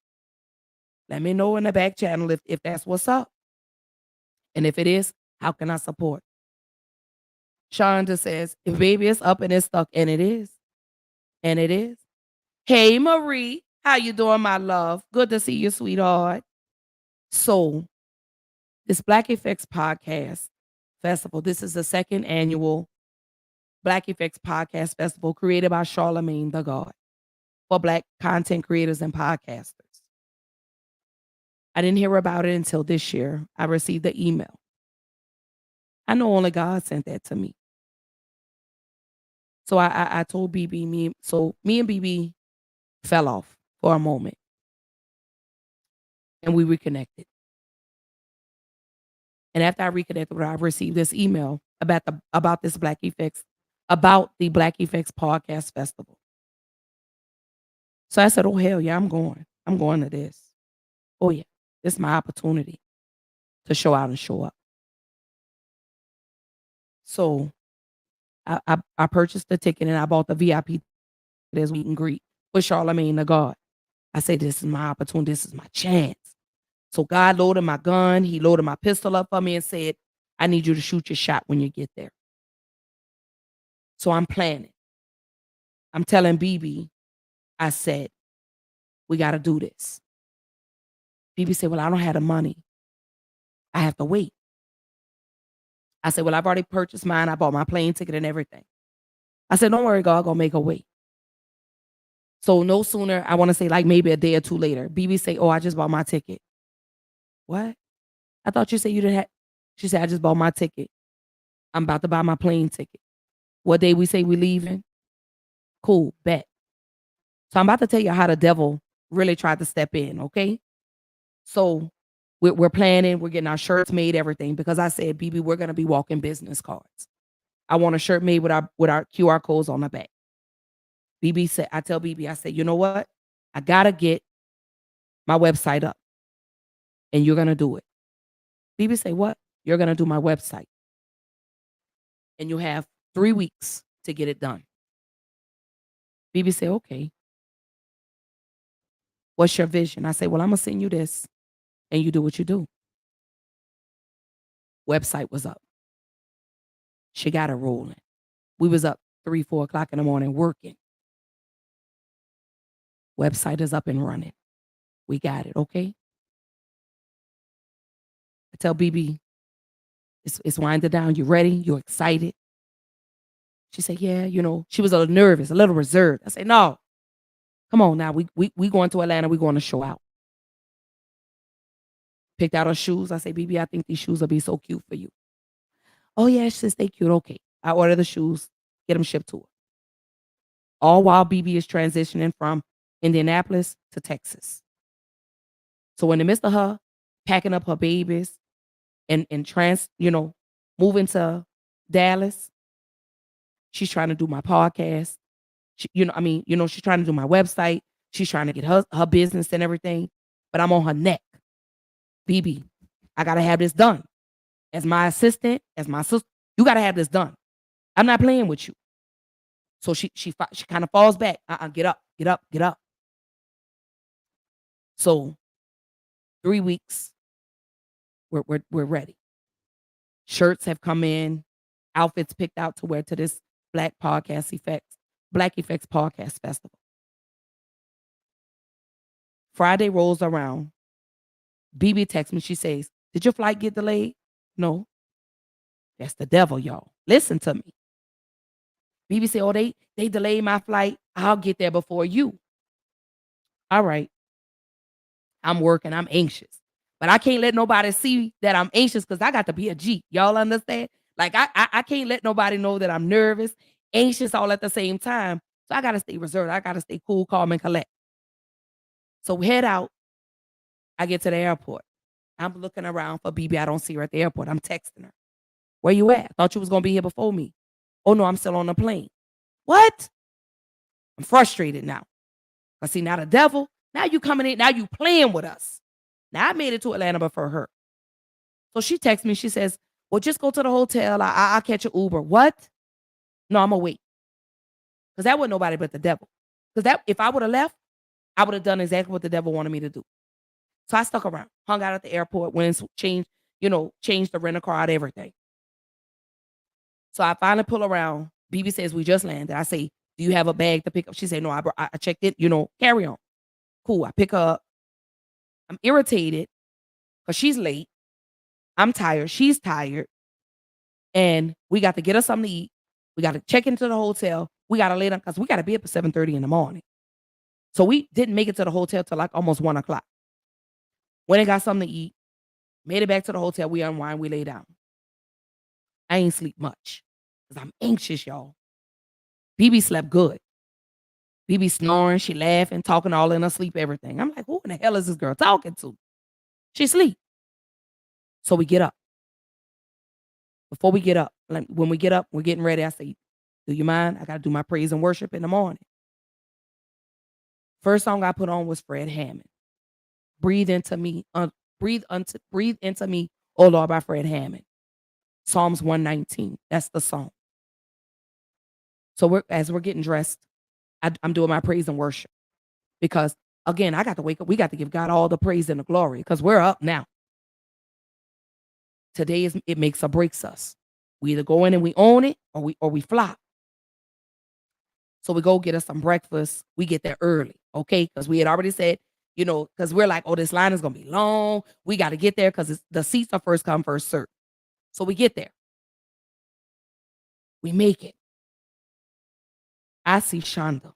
Let me know in the back channel if that's what's up. And if it is, how can I support? Shonda says, if baby is up and it's stuck, and it is. And it is. Hey Marie, how you doing, my love? Good to see you, sweetheart. So this Black Effects Podcast Festival, this is the second annual Black Effects Podcast Festival created by Charlemagne the God for Black content creators and podcasters. I didn't hear about it until this year. I received the email. I know only God sent that to me. So I told BB, me and BB fell off for a moment and we reconnected. And after I reconnected with her, I received this email about this Black Effects, about the Black Effects Podcast Festival. So I said, oh, hell yeah, I'm going. I'm going to this. Oh, yeah, this is my opportunity to show out and show up. So I purchased the ticket and I bought the VIP as meet and greet with Charlemagne the God. I said, this is my opportunity. This is my chance. So God loaded my gun. He loaded my pistol up for me and said, I need you to shoot your shot when you get there. So I'm planning. I'm telling BB, I said, we got to do this. BB said, well, I don't have the money. I have to wait. I said, well, I've already purchased mine. I bought my plane ticket and everything. I said, don't worry, God, gonna make a way. So no sooner, I want to say like maybe a day or two later, BB say, oh, I just bought my ticket. What? I thought you said you didn't have. She said, I just bought my ticket. I'm about to buy my plane ticket. What day we say we leaving? Cool, bet. So I'm about to tell you how the devil really tried to step in, okay? So we're planning, we're getting our shirts made, everything, because I said, BB, we're gonna be walking business cards. I want a shirt made with our QR codes on the back. BB said, I tell BB, I said, you know what? I gotta get my website up. And you're gonna do it. BB say, what? You're gonna do my website. And you have 3 weeks to get it done. BB say, okay. What's your vision? I say, well, I'm gonna send you this and you do what you do. Website was up. She got it rolling. We was up 3, 4 o'clock in the morning working. Website is up and running. We got it, okay? I tell BB, it's winding down. You ready? You excited? She said, yeah, she was a little nervous, a little reserved. I said, no, come on now. We going to Atlanta. We going to show out. Picked out her shoes. I say, BB, I think these shoes will be so cute for you. Oh, yeah, she says they cute. Okay. I order the shoes, get them shipped to her. All while BB is transitioning from Indianapolis to Texas. So in the midst of her packing up her babies and moving to Dallas, she's trying to do my podcast. She's trying to do my website. She's trying to get her business and everything. But I'm on her neck. BB, I got to have this done. As my assistant, as my sister, you got to have this done. I'm not playing with you. So she kind of falls back. Get up, get up, get up. So 3 weeks, we're ready. Shirts have come in. outfits picked out to wear to this Black Effects Podcast Festival. Friday rolls around. BB texts me. She says, "Did your flight get delayed?" No. That's the devil, y'all. Listen to me. BB said, "Oh, they delayed my flight. I'll get there before you." All right. I'm working. I'm anxious. But I can't let nobody see that I'm anxious because I got to be a G. Y'all understand? Like I can't let nobody know that I'm nervous, anxious all at the same time. So I gotta stay reserved. I gotta stay cool, calm, and collect. So we head out. I get to the airport. I'm looking around for BB. I don't see her at the airport. I'm texting her. "Where you at? Thought you was gonna be here before me." "Oh no, I'm still on the plane." What? I'm frustrated now. I see now the devil. Now you coming in. Now you playing with us. Now I made it to Atlanta before her. So she texts me. She says, "Well, just go to the hotel. I'll catch an Uber." What? No, I'm gonna wait. Because that wasn't nobody but the devil. Because that if I would have left, I would have done exactly what the devil wanted me to do. So I stuck around, hung out at the airport, went and changed the rental car out, everything. So I finally pull around. BB says, "We just landed." I say, "Do you have a bag to pick up?" She said, "No, I checked it, carry on." Cool. I pick her up. I'm irritated because she's late. I'm tired. She's tired. And we got to get us something to eat. We got to check into the hotel. We got to lay down because we got to be up at 7:30 in the morning. So we didn't make it to the hotel till like almost 1 o'clock. Went and got something to eat. Made it back to the hotel. We unwind. We lay down. I ain't sleep much because I'm anxious, y'all. BB slept good. BB snoring. She laughing, talking all in her sleep, everything. I'm like, who in the hell is this girl talking to? She sleep. So we get up. Before we get up, like when we get up, we're getting ready. I say, "Do you mind? I got to do my praise and worship in the morning." First song I put on was Fred Hammond. Breathe into me, breathe into me, "Oh Lord," by Fred Hammond. Psalms 119. That's the song. So as we're getting dressed, I'm doing my praise and worship because again, I got to wake up. We got to give God all the praise and the glory because we're up now. Today it makes or breaks us. We either go in and we own it or we flop. So we go get us some breakfast. We get there early, okay? Because we had already said, because we're like, "Oh, this line is gonna be long. We got to get there because the seats are first come, first serve." So we get there. We make it. I see Shonda.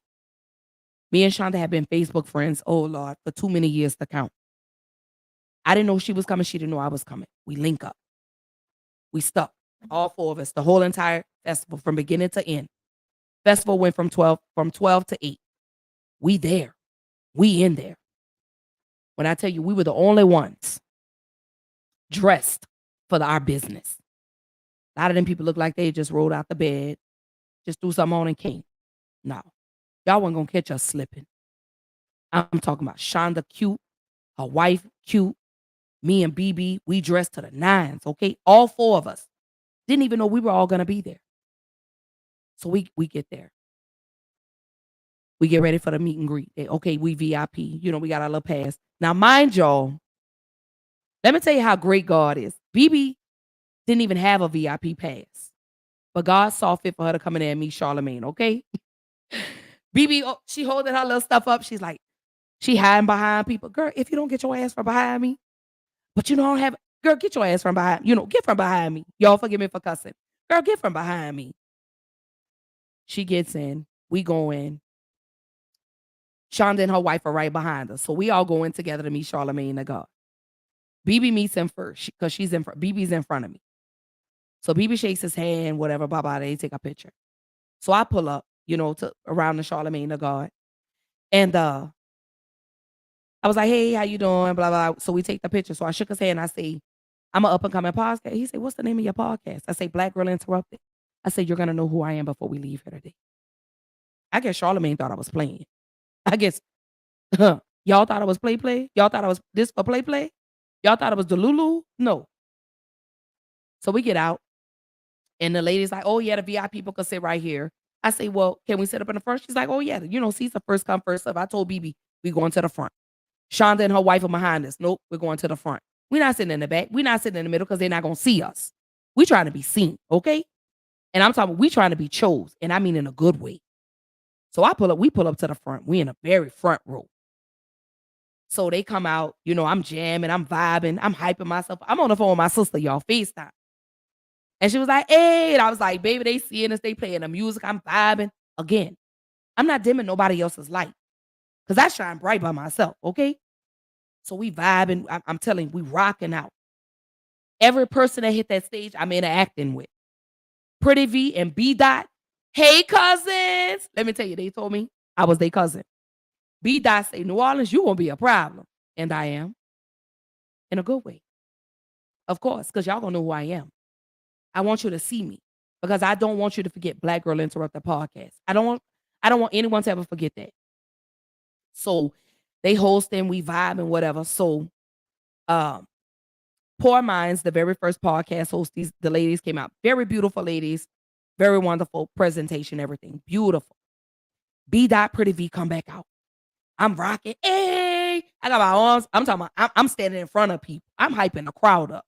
Me and Shonda have been Facebook friends, oh Lord, for too many years to count. I didn't know she was coming. She didn't know I was coming. We link up. We stuck. All four of us, the whole entire festival from beginning to end. Festival went from 12 to 8. We there. We in there. When I tell you we were the only ones dressed for our business. A lot of them people look like they just rolled out the bed, just threw something on and came. No. Y'all wasn't gonna catch us slipping. I'm talking about Shonda cute, her wife cute, me and BB, we dressed to the nines, okay? All four of us. Didn't even know we were all gonna be there. So we get there. We get ready for the meet and greet. Okay, we VIP. We got our little pass. Now, mind y'all, let me tell you how great God is. BB didn't even have a VIP pass. But God saw fit for her to come in there and meet Charlemagne, okay? BB, she holding her little stuff up. She's like, she hiding behind people. "Girl, if you don't get your ass from behind me, but you don't have, girl, get your ass from behind, get from behind me." Y'all forgive me for cussing. "Girl, get from behind me." She gets in. We go in. Shonda and her wife are right behind us. So we all go in together to meet Charlemagne the God. BB meets him first because she's in front. BB's in front of me. So BB shakes his hand, whatever, blah, blah, they take a picture. So I pull up, to around the Charlemagne the God. And I was like, "Hey, how you doing?" Blah, blah. So we take the picture. So I shook his hand. I say, "I'm an up and coming podcast." He said, "What's the name of your podcast?" I say, "Black Girl Interrupted." I said, "You're gonna know who I am before we leave here today." I guess Charlemagne thought I was playing. I guess y'all thought I was play. Y'all thought I was this for play. Y'all thought it was the Lulu. No. So we get out. And the lady's like, "Oh, yeah, the VIP people can sit right here." I say, "Well, can we sit up in the front?" She's like, "Oh, yeah, seats are first come, first serve." I told BB, we going to the front. Shonda and her wife are behind us. Nope, we're going to the front. We're not sitting in the back. We're not sitting in the middle because they're not going to see us. We trying to be seen, okay? And I'm talking, we trying to be chose, and I mean in a good way. So we pull up to the front. We in a very front row. So they come out, I'm jamming, I'm vibing, I'm hyping myself. I'm on the phone with my sister, y'all, FaceTime. And she was like, hey, and I was like, baby, they seeing us, they playing the music, I'm vibing. Again, I'm not dimming nobody else's light because I shine bright by myself, okay? So we vibing. I'm telling you, we rocking out. Every person that hit that stage, I'm interacting with. Pretty V and B Dot. Hey, cousins. Let me tell you, they told me I was their cousin. B Dot say, New Orleans, you gonna be a problem. And I am. In a good way. Of course, because y'all gonna know who I am. I want you to see me because I don't want you to forget Black Girl Interrupt the podcast. I don't want anyone to ever forget that. So they host and we vibe and whatever. So Poor Minds, the very first podcast host, the ladies came out. Very beautiful ladies, very wonderful presentation, everything. Beautiful. B Dot Pretty V come back out. I'm rocking. Hey, I got my arms. I'm talking about I'm standing in front of people. I'm hyping the crowd up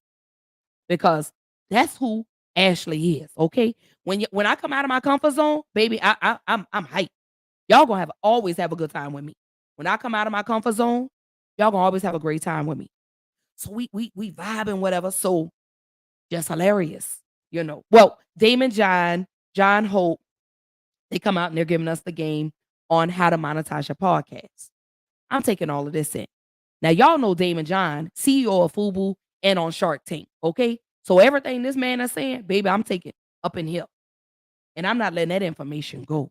because that's who Ashley is. Okay. When I come out of my comfort zone, baby, I'm hyped. Y'all gonna always have a good time with me. When I come out of my comfort zone, y'all gonna always have a great time with me. So we vibe and whatever. So just hilarious, Well, Damon John Hope, they come out and they're giving us the game on how to monetize your podcast. I'm taking all of this in. Now, y'all know Damon John, CEO of Fubu and on Shark Tank, okay? So everything this man is saying, baby, I'm taking up in here. And I'm not letting that information go.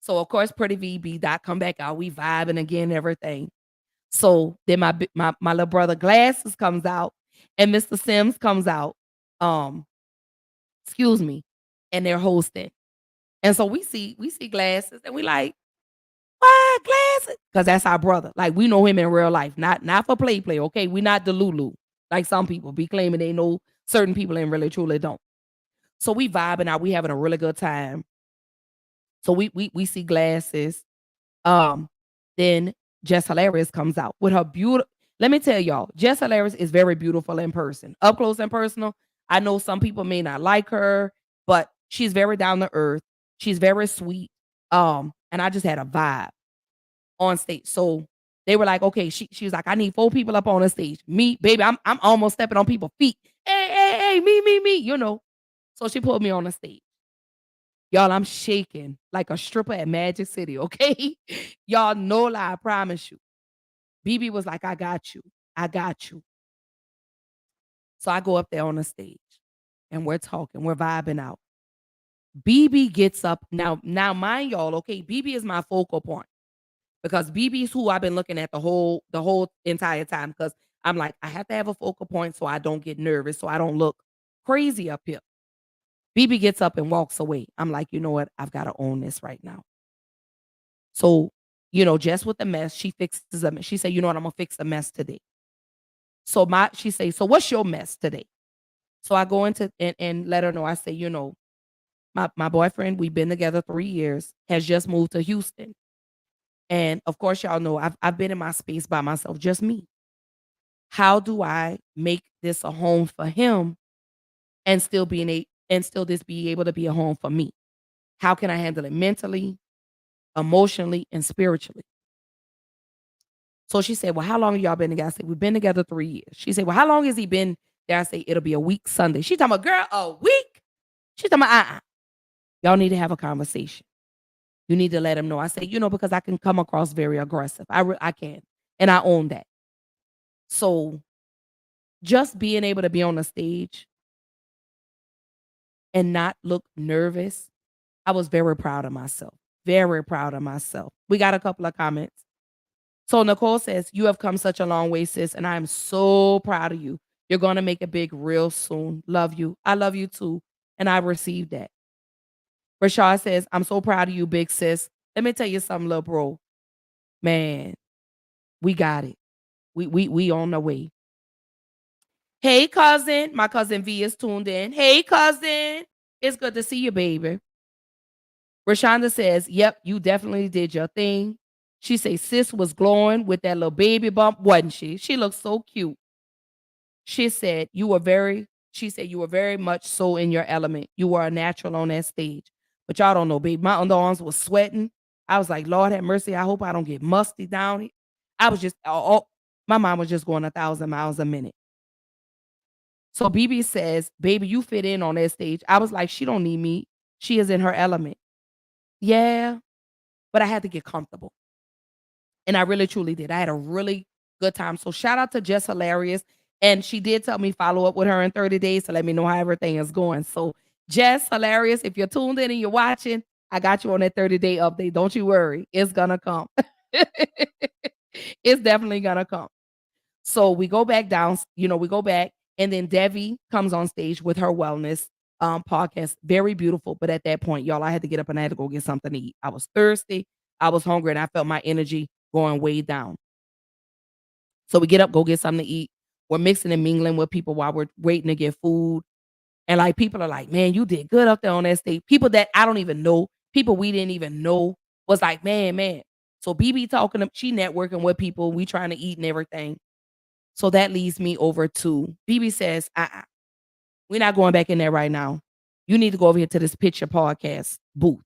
So, of course, Pretty VB dot come back out. We vibing again, everything. So then my little brother Glasses comes out and Mr. Sims comes out. Excuse me, and they're hosting. And so we see Glasses and we like, what Glasses? Because that's our brother. Like we know him in real life, not for play, okay? We not the Lulu. Like some people be claiming they know certain people and really truly don't. So we vibing out, we having a really good time. So we see Glasses. Then Jess Hilarious comes out with her beautiful. Let me tell y'all, Jess Hilarious is very beautiful in person, up close and personal. I know some people may not like her, but she's very down to earth. She's very sweet. And I just had a vibe on stage. So they were like, okay, she was like, I need 4 people up on the stage. Me, baby, I'm almost stepping on people's feet. Hey, me. So she put me on the stage. Y'all, I'm shaking like a stripper at Magic City, okay? Y'all, no lie, I promise you. BB was like, I got you. I got you. So I go up there on the stage and we're talking, we're vibing out. BB gets up. Now mind y'all, okay, BB is my focal point because BB is who I've been looking at the whole entire time because I'm like, I have to have a focal point so I don't get nervous, so I don't look crazy up here. BB gets up and walks away. I'm like, you know what? I've got to own this right now. So, Jess with the mess, she fixes a mess. She said, you know what? I'm going to fix the mess today. So she say, so what's your mess today? So I go into and let her know. I say, my boyfriend, we've been together 3 years, has just moved to Houston. And of course, y'all know I've been in my space by myself, just me. How do I make this a home for him and still this be able to be a home for me? How can I handle it mentally, emotionally, and spiritually? So she said, well, how long have y'all been together? I said, we've been together 3 years. She said, well, how long has he been there? I say, it'll be a week Sunday. She talking about, girl, a week? She talking about, y'all need to have a conversation. You need to let him know. I say, because I can come across very aggressive. I can. And I own that. So just being able to be on the stage and not look nervous, I was very proud of myself. Very proud of myself. We got a couple of comments. So Nicole says, you have come such a long way, sis, and I am so proud of you. You're going to make it big real soon. Love you. I love you too. And I received that. Rashad says, I'm so proud of you, big sis. Let me tell you something, little bro. Man, we got it. We on the way. Hey, cousin. My cousin V is tuned in. Hey, cousin. It's good to see you, baby. Rashonda says, yep, you definitely did your thing. She says, sis was glowing with that little baby bump, wasn't she? She looked so cute. She said, She said, "You were very much so in your element. You were a natural on that stage." But y'all don't know, babe. My underarms was sweating. I was like, "Lord have mercy. I hope I don't get musty down here." I was just, my mind was just going 1,000 miles a minute. So BB says, "Baby, you fit in on that stage." I was like, "She don't need me. She is in her element." Yeah, but I had to get comfortable. And I really truly did. I had a really good time. So shout out to Jess Hilarious. And she did tell me follow up with her in 30 days to let me know how everything is going. So Jess Hilarious, if you're tuned in and you're watching, I got you on that 30-day update. Don't you worry. It's gonna come. It's definitely gonna come. So we go back down, we go back, and then Devi comes on stage with her wellness podcast. Very beautiful. But at that point, y'all, I had to get up and I had to go get something to eat. I was thirsty, I was hungry, and I felt my energy going way down. So we get up, go get something to eat. We're mixing and mingling with people while we're waiting to get food. And like people are like, "Man, you did good up there on that stage." People that I don't even know, people we didn't even know was like, man. So BB talking to she networking with people, we trying to eat and everything. So that leads me over to BB says, we're not going back in there right now. You need to go over here to this Picture Podcast booth.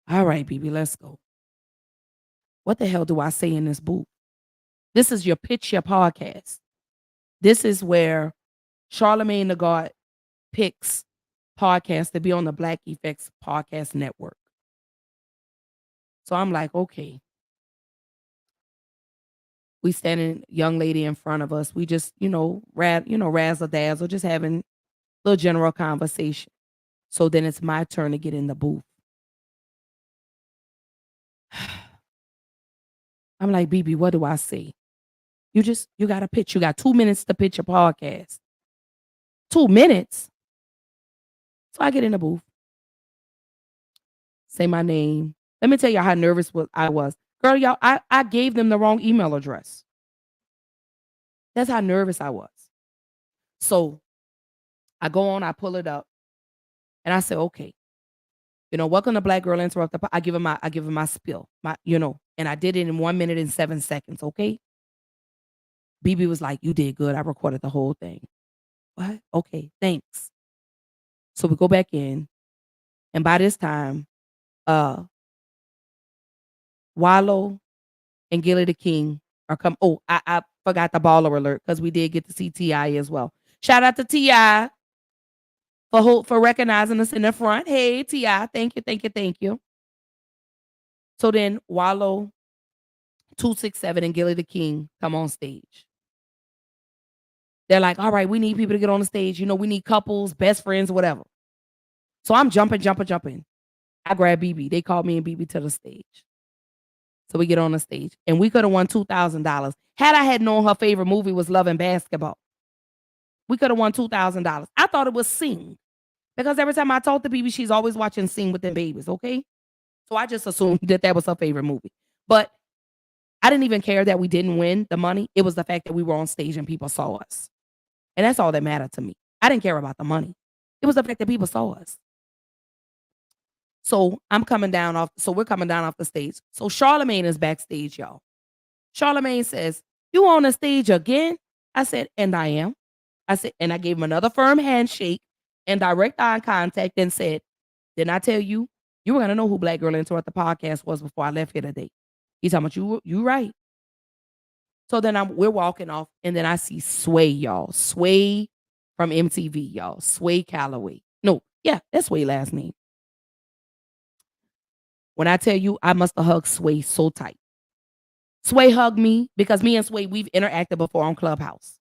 All right, BB, let's go. What the hell do I say in this booth? This is your Picture Podcast. This is where Charlemagne the God picks podcasts to be on the Black Effects Podcast Network. So I'm like, okay. We standing young lady in front of us. We just, razzle dazzle, just having a little general conversation. So then it's my turn to get in the booth. I'm like, BB, what do I say? You got to pitch. You got 2 minutes to pitch a podcast. 2 minutes? So I get in the booth. Say my name. Let me tell you how nervous I was. Girl, y'all, I gave them the wrong email address. That's how nervous I was. So I go on, I pull it up, and I say, okay, welcome to Black Girl Interrupt. I give him my spiel, and I did it in 1 minute and 7 seconds. Okay. BB was like, "You did good. I recorded the whole thing." What? Okay, thanks. So we go back in, and by this time, uh, Wallow and Gilly the King are come. Oh, I forgot the baller alert because we did get to see T.I. as well. Shout out to T.I. for recognizing us in the front. Hey, T.I. Thank you. So then Wallow, 267, and Gilly the King come on stage. They're like, "All right, we need people to get on the stage. We need couples, best friends, whatever." So I'm jumping. I grab BB. They called me and BB to the stage. So we get on the stage, and we could have won $2,000 had I had known her favorite movie was Love and Basketball. We could have won $2,000. I thought it was Sing because every time I talk to BB, she's always watching Sing with them babies. Okay, so I just assumed that was her favorite movie, but I didn't even care that we didn't win the money. It was the fact that we were on stage and people saw us, and that's all that mattered to me. I didn't care about the money. It was the fact that people saw us. So we're coming down off the stage. So Charlemagne is backstage, y'all. Charlemagne says, "You on the stage again?" I said, "And I am." I said, and I gave him another firm handshake and direct eye contact and said, "Didn't I tell you you were gonna know who Black Girl Interrupt the podcast was before I left here today?" He's talking about you right. So then we're walking off, and then I see Sway, y'all. Sway from MTV, y'all. Sway Calloway. No, yeah, that's Sway's last name. When I tell you, I must have hugged Sway so tight. Sway hugged me because me and Sway, we've interacted before on Clubhouse.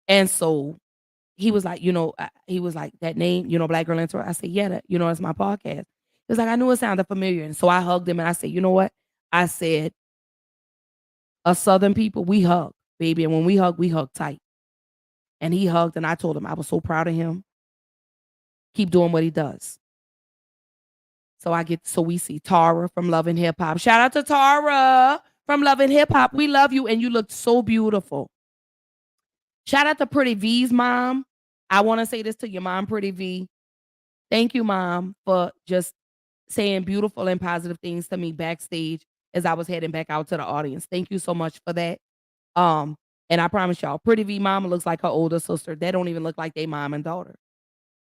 And so he was like, that name, Black Girl Interrupt. I said, yeah, it's my podcast. He was like, I knew it sounded familiar. And so I hugged him and I said, you know what? I said, us Southern people, we hug, baby. And when we hug tight. And he hugged and I told him I was so proud of him. Keep doing what he does. So we see Tara from Love and Hip Hop. Shout out to Tara from Love and Hip Hop. We love you and you look so beautiful. Shout out to Pretty V's mom. I want to say this to your mom, Pretty V. Thank you, Mom, for just saying beautiful and positive things to me backstage as I was heading back out to the audience. Thank you so much for that. And I promise y'all, Pretty V mama looks like her older sister. They don't even look like they mom and daughter.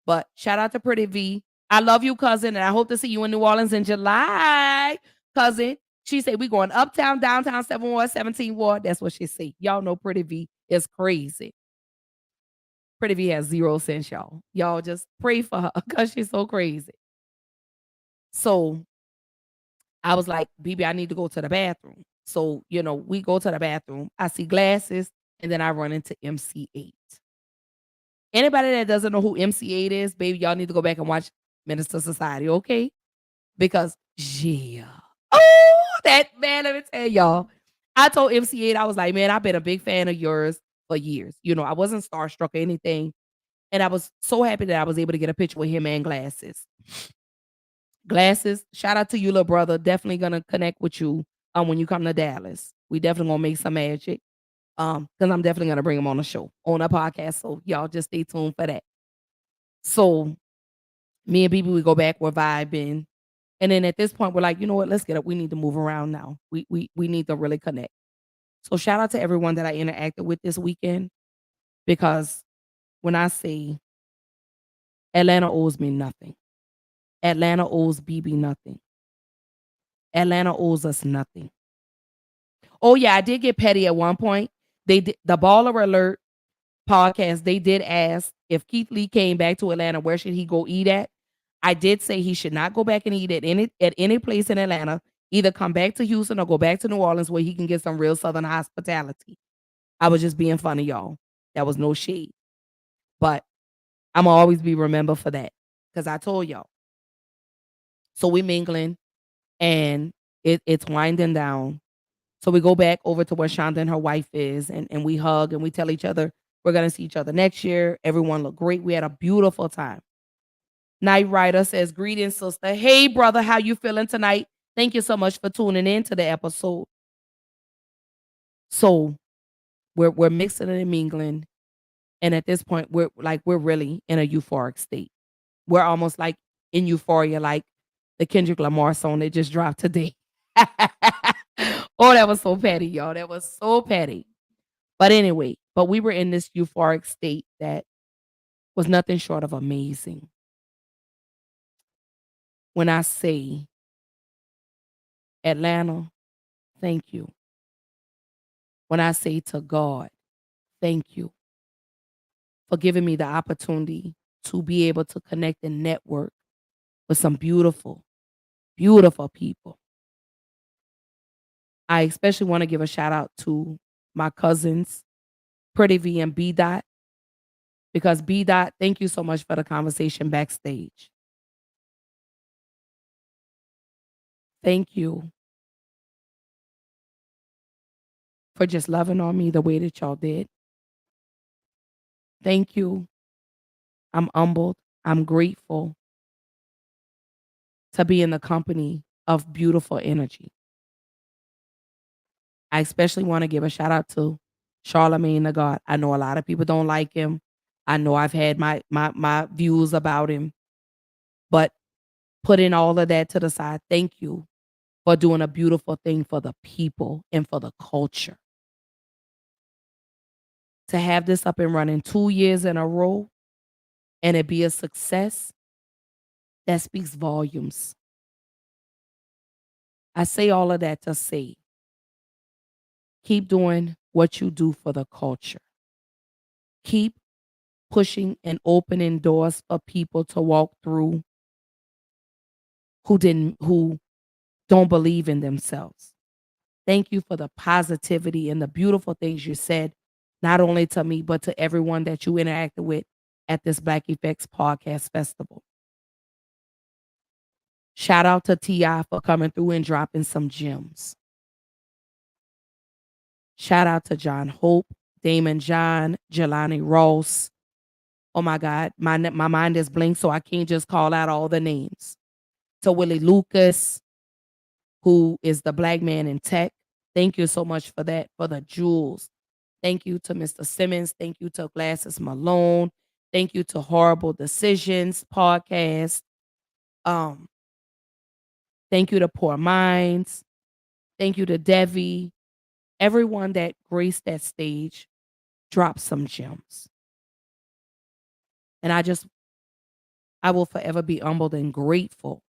But shout out to Pretty V. I love you, cousin, and I hope to see you in New Orleans in July, cousin. She said we going uptown, downtown, 7 Ward, 17 Ward. That's what she said. Y'all know Pretty V is crazy. Pretty V has 0 sense, y'all. Y'all just pray for her because she's so crazy. So I was like, "BB, I need to go to the bathroom." So, we go to the bathroom. I see glasses, and then I run into MC8. Anybody that doesn't know who MC8 is, baby, y'all need to go back and watch Minister Society, okay? Because yeah. Oh, that man, let me tell y'all. I told MC8, I was like, "Man, I've been a big fan of yours for years." I wasn't starstruck or anything, and I was so happy that I was able to get a picture with him and Glasses. Glasses, shout out to you, little brother. Definitely gonna connect with you when you come to Dallas. We definitely gonna make some magic. Because I'm definitely gonna bring him on the show, on a podcast. So y'all just stay tuned for that. So me and BB, we go back, we're vibing. And then at this point, we're like, you know what? Let's get up. We need to move around now. We need to really connect. So shout out to everyone that I interacted with this weekend. Because when I say Atlanta owes me nothing, Atlanta owes BB nothing. Atlanta owes us nothing. Oh yeah, I did get petty at one point. They did the Baller Alert podcast. They did ask if Keith Lee came back to Atlanta, where should he go eat at? I did say he should not go back and eat at any place in Atlanta. Either come back to Houston or go back to New Orleans where he can get some real Southern hospitality. I was just being funny, y'all. That was no shade. But I'm going to always be remembered for that because I told y'all. So we mingling and it's winding down. So we go back over to where Shonda and her wife is and we hug and we tell each other we're going to see each other next year. Everyone looked great. We had a beautiful time. Night Rider says, "Greetings, sister. Hey, brother, how you feeling tonight? Thank you so much for tuning in to the episode." So we're mixing and mingling, and at this point, we're really in a euphoric state. We're almost like in euphoria, like the Kendrick Lamar song that just dropped today. Oh, that was so petty, y'all. That was so petty. But anyway, we were in this euphoric state that was nothing short of amazing. When I say Atlanta, thank you. When I say to God, thank you for giving me the opportunity to be able to connect and network with some beautiful, beautiful people. I especially want to give a shout out to my cousins, Pretty V and B Dot, because B Dot, thank you so much for the conversation backstage. Thank you for just loving on me the way that y'all did. Thank you. I'm humbled. I'm grateful to be in the company of beautiful energy. I especially want to give a shout out to Charlemagne the God. I know a lot of people don't like him. I know I've had my views about him, but putting all of that to the side, thank you for doing a beautiful thing for the people and for the culture. To have this up and running 2 years in a row and it be a success, that speaks volumes. I say all of that to say, keep doing what you do for the culture. Keep pushing and opening doors for people to walk through who don't believe in themselves. Thank you for the positivity and the beautiful things you said, not only to me, but to everyone that you interacted with at this Black Effects Podcast Festival. Shout out to T.I. for coming through and dropping some gems. Shout out to John Hope, Damon John, Jelani Ross. Oh my God, my mind is blank, so I can't just call out all the names. To Willie Lucas, who is the Black man in tech. Thank you so much for that, for the jewels. Thank you to Mr. Simmons. Thank you to Glasses Malone. Thank you to Horrible Decisions podcast. Thank you to Poor Minds. Thank you to Devi. Everyone that graced that stage dropped some gems. And I will forever be humbled and grateful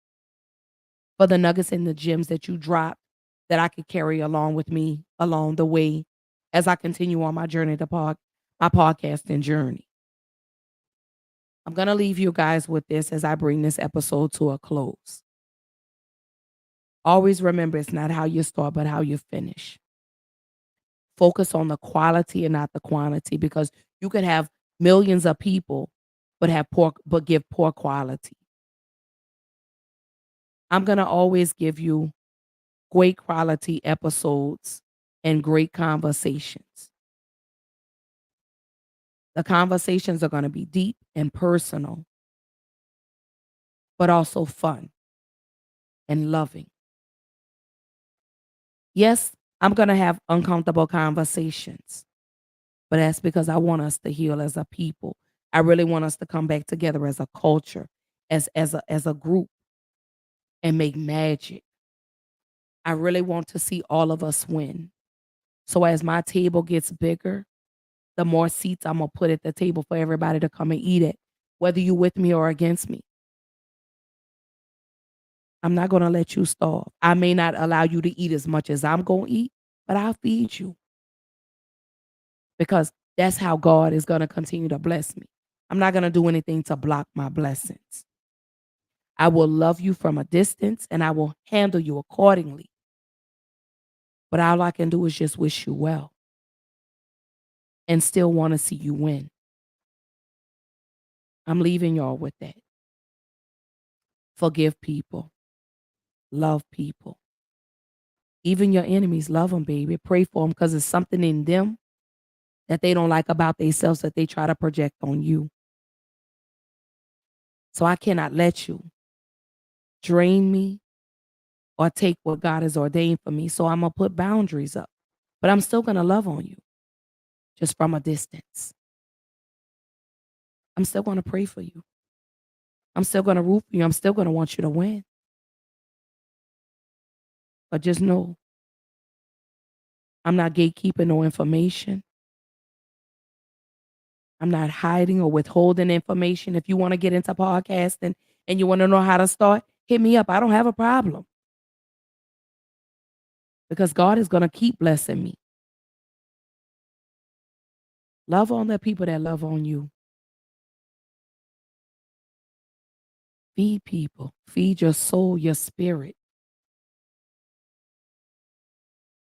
for the nuggets and the gems that you dropped that I could carry along with me along the way as I continue on my journey to my podcasting journey. I'm going to leave you guys with this as I bring this episode to a close. Always remember it's not how you start, but how you finish. Focus on the quality and not the quantity, because you could have millions of people but give poor quality. I'm going to always give you great quality episodes and great conversations. The conversations are going to be deep and personal, but also fun and loving. Yes, I'm going to have uncomfortable conversations, but that's because I want us to heal as a people. I really want us to come back together as a culture, as a group, and make magic. I really want to see all of us win. So as my table gets bigger, the more seats I'm gonna put at the table for everybody to come and eat it, whether you with me or against me. I'm not gonna let you starve. I may not allow you to eat as much as I'm gonna eat, but I'll feed you because that's how God is gonna continue to bless me. I'm not gonna do anything to block my blessings. I will love you from a distance and I will handle you accordingly. But all I can do is just wish you well and still want to see you win. I'm leaving y'all with that. Forgive people, love people. Even your enemies, love them, baby. Pray for them because it's something in them that they don't like about themselves that they try to project on you. So I cannot let you drain me or take what God has ordained for me. So I'm going to put boundaries up, but I'm still going to love on you just from a distance. I'm still going to pray for you. I'm still going to root for you. I'm still going to want you to win. But just know I'm not gatekeeping no information. I'm not hiding or withholding information. If you want to get into podcasting and you want to know how to start, hit me up. I don't have a problem because God is going to keep blessing me. Love on the people that love on you. Feed people. Feed your soul, your spirit.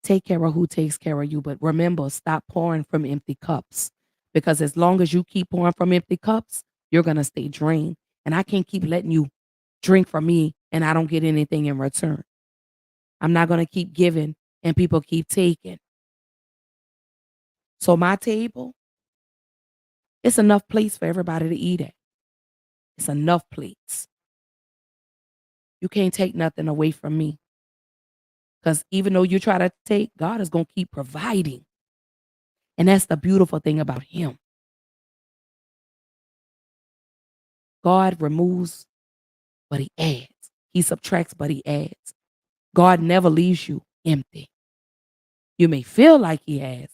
Take care of who takes care of you. But remember, stop pouring from empty cups. Because as long as you keep pouring from empty cups, you're going to stay drained. And I can't keep letting you drink from me and I don't get anything in return. I'm not going to keep giving and people keep taking. So my table, it's enough plates for everybody to eat at. It's enough plates. You can't take nothing away from me. Because even though you try to take, God is going to keep providing. And that's the beautiful thing about him. God removes, but he adds. He subtracts, but he adds. God never leaves you empty. You may feel like he has,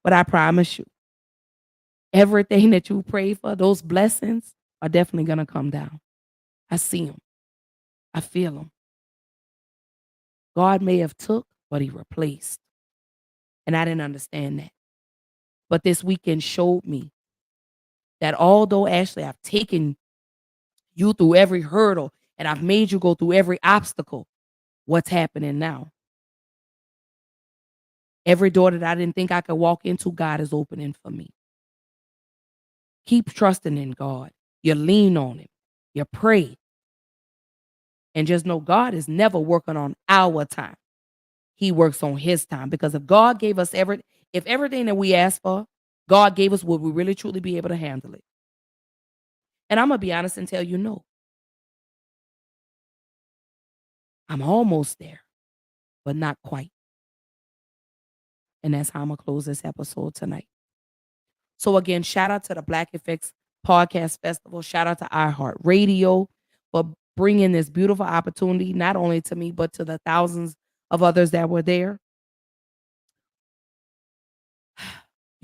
but I promise you, everything that you pray for, those blessings are definitely going to come down. I see them. I feel them. God may have took, but he replaced. And I didn't understand that. But this weekend showed me that although Ashley, I've taken you through every hurdle and I've made you go through every obstacle, what's happening now? Every door that I didn't think I could walk into, God is opening for me. Keep trusting in God. You lean on him. You pray. And just know God is never working on our time. He works on his time. Because if God gave us if everything that we ask for, God gave us, would we really truly be able to handle it? And I'm going to be honest and tell you no. I'm almost there, but not quite. And that's how I'm going to close this episode tonight. So again, shout out to the Black Effects Podcast Festival. Shout out to iHeartRadio for bringing this beautiful opportunity, not only to me, but to the thousands of others that were there.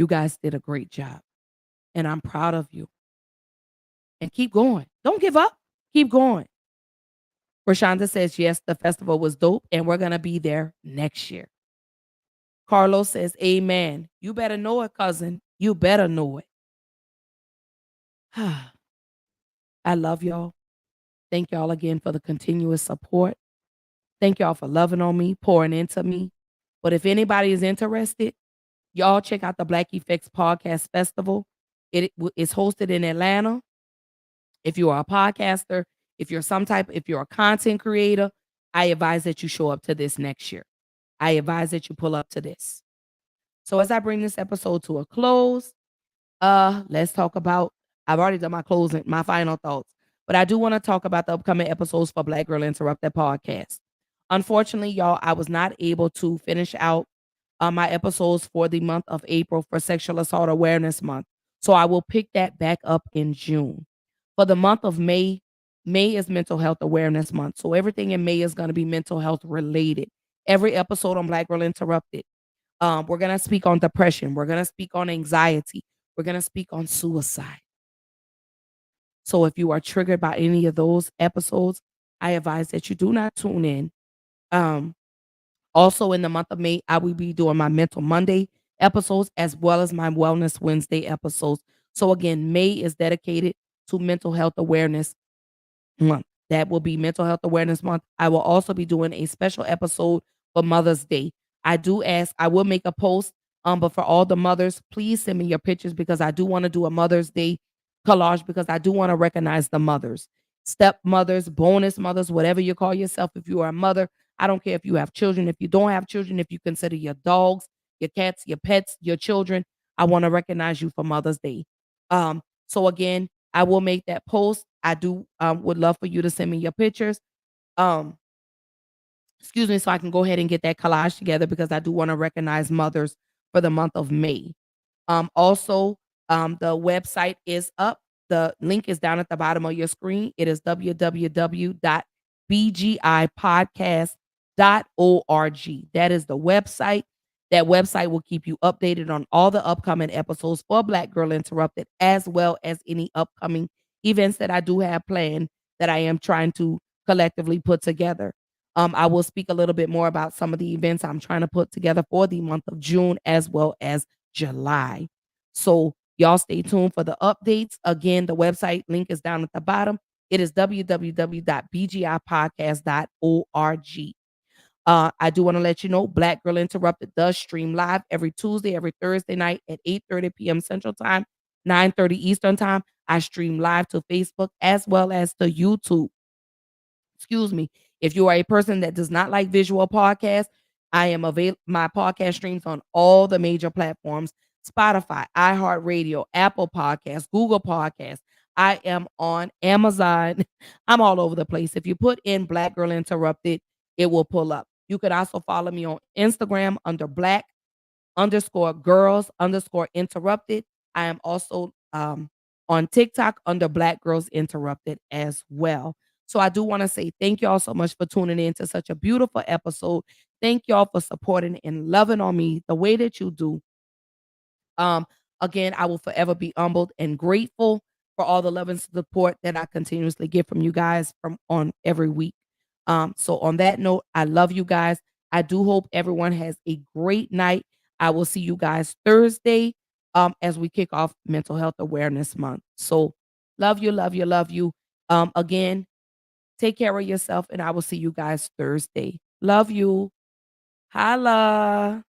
You guys did a great job, and I'm proud of you. And keep going. Don't give up. Keep going. Rashonda says, yes, the festival was dope, and we're going to be there next year. Carlos says, amen. You better know it, cousin. You better know it. I love y'all. Thank y'all again for the continuous support. Thank y'all for loving on me, pouring into me. But if anybody is interested, y'all check out the Black Effects Podcast Festival. It is hosted in Atlanta. If you are a podcaster, if you're a content creator, I advise that you show up to this next year. I advise that you pull up to this. So as I bring this episode to a close, let's talk about, I've already done my final thoughts, but I do want to talk about the upcoming episodes for Black Girl Interrupted podcast. Unfortunately, y'all, I was not able to finish out my episodes for the month of April for Sexual Assault Awareness Month. So I will pick that back up in June. For the month of May, May is Mental Health Awareness Month. So everything in May is going to be mental health related. Every episode on Black Girl Interrupted. We're going to speak on depression. We're going to speak on anxiety. We're going to speak on suicide. So if you are triggered by any of those episodes, I advise that you do not tune in. Also in the month of May, I will be doing my Mental Monday episodes as well as my Wellness Wednesday episodes. So again, May is dedicated to Mental Health Awareness Month. That will be Mental Health Awareness Month. I will also be doing a special episode for Mother's Day. I do ask, I will make a post, but for all the mothers, please send me your pictures because I do want to do a Mother's Day collage because I do want to recognize the mothers, stepmothers, bonus mothers, whatever you call yourself. If you are a mother, I don't care if you have children, if you don't have children, if you consider your dogs, your cats, your pets, your children, I want to recognize you for Mother's Day. So again, I will make that post. I do would love for you to send me your pictures. Um, excuse me, so I can go ahead and get that collage together because I do want to recognize mothers for the month of May. Also, the website is up. The link is down at the bottom of your screen. It is www.bgipodcast.org. That is the website. That website will keep you updated on all the upcoming episodes for Black Girl Interrupted, as well as any upcoming events that I do have planned that I am trying to collectively put together. I will speak a little bit more about some of the events I'm trying to put together for the month of June as well as July. So y'all stay tuned for the updates. Again, the website link is down at the bottom. It is www.bgipodcast.org. I do want to let you know Black Girl Interrupted does stream live every Tuesday, every Thursday night at 8:30 p.m. Central Time, 9:30 Eastern Time. I stream live to Facebook as well as to YouTube. Excuse me. If you are a person that does not like visual podcasts, I am my podcast streams on all the major platforms: Spotify, iHeartRadio, Apple Podcasts, Google Podcasts. I am on Amazon. I'm all over the place. If you put in Black Girl Interrupted, it will pull up. You can also follow me on Instagram under Black_girls_interrupted. I am also on TikTok under Black Girls Interrupted as well. So I do want to say thank y'all so much for tuning in to such a beautiful episode. Thank y'all for supporting and loving on me the way that you do. Um, Again, I will forever be humbled and grateful for all the love and support that I continuously get from you guys from on every week. So on that note, I love you guys. I do hope everyone has a great night. I will see you guys Thursday as we kick off Mental Health Awareness Month. So love you, love you, love you. Again, take care of yourself, and I will see you guys Thursday. Love you. Holla.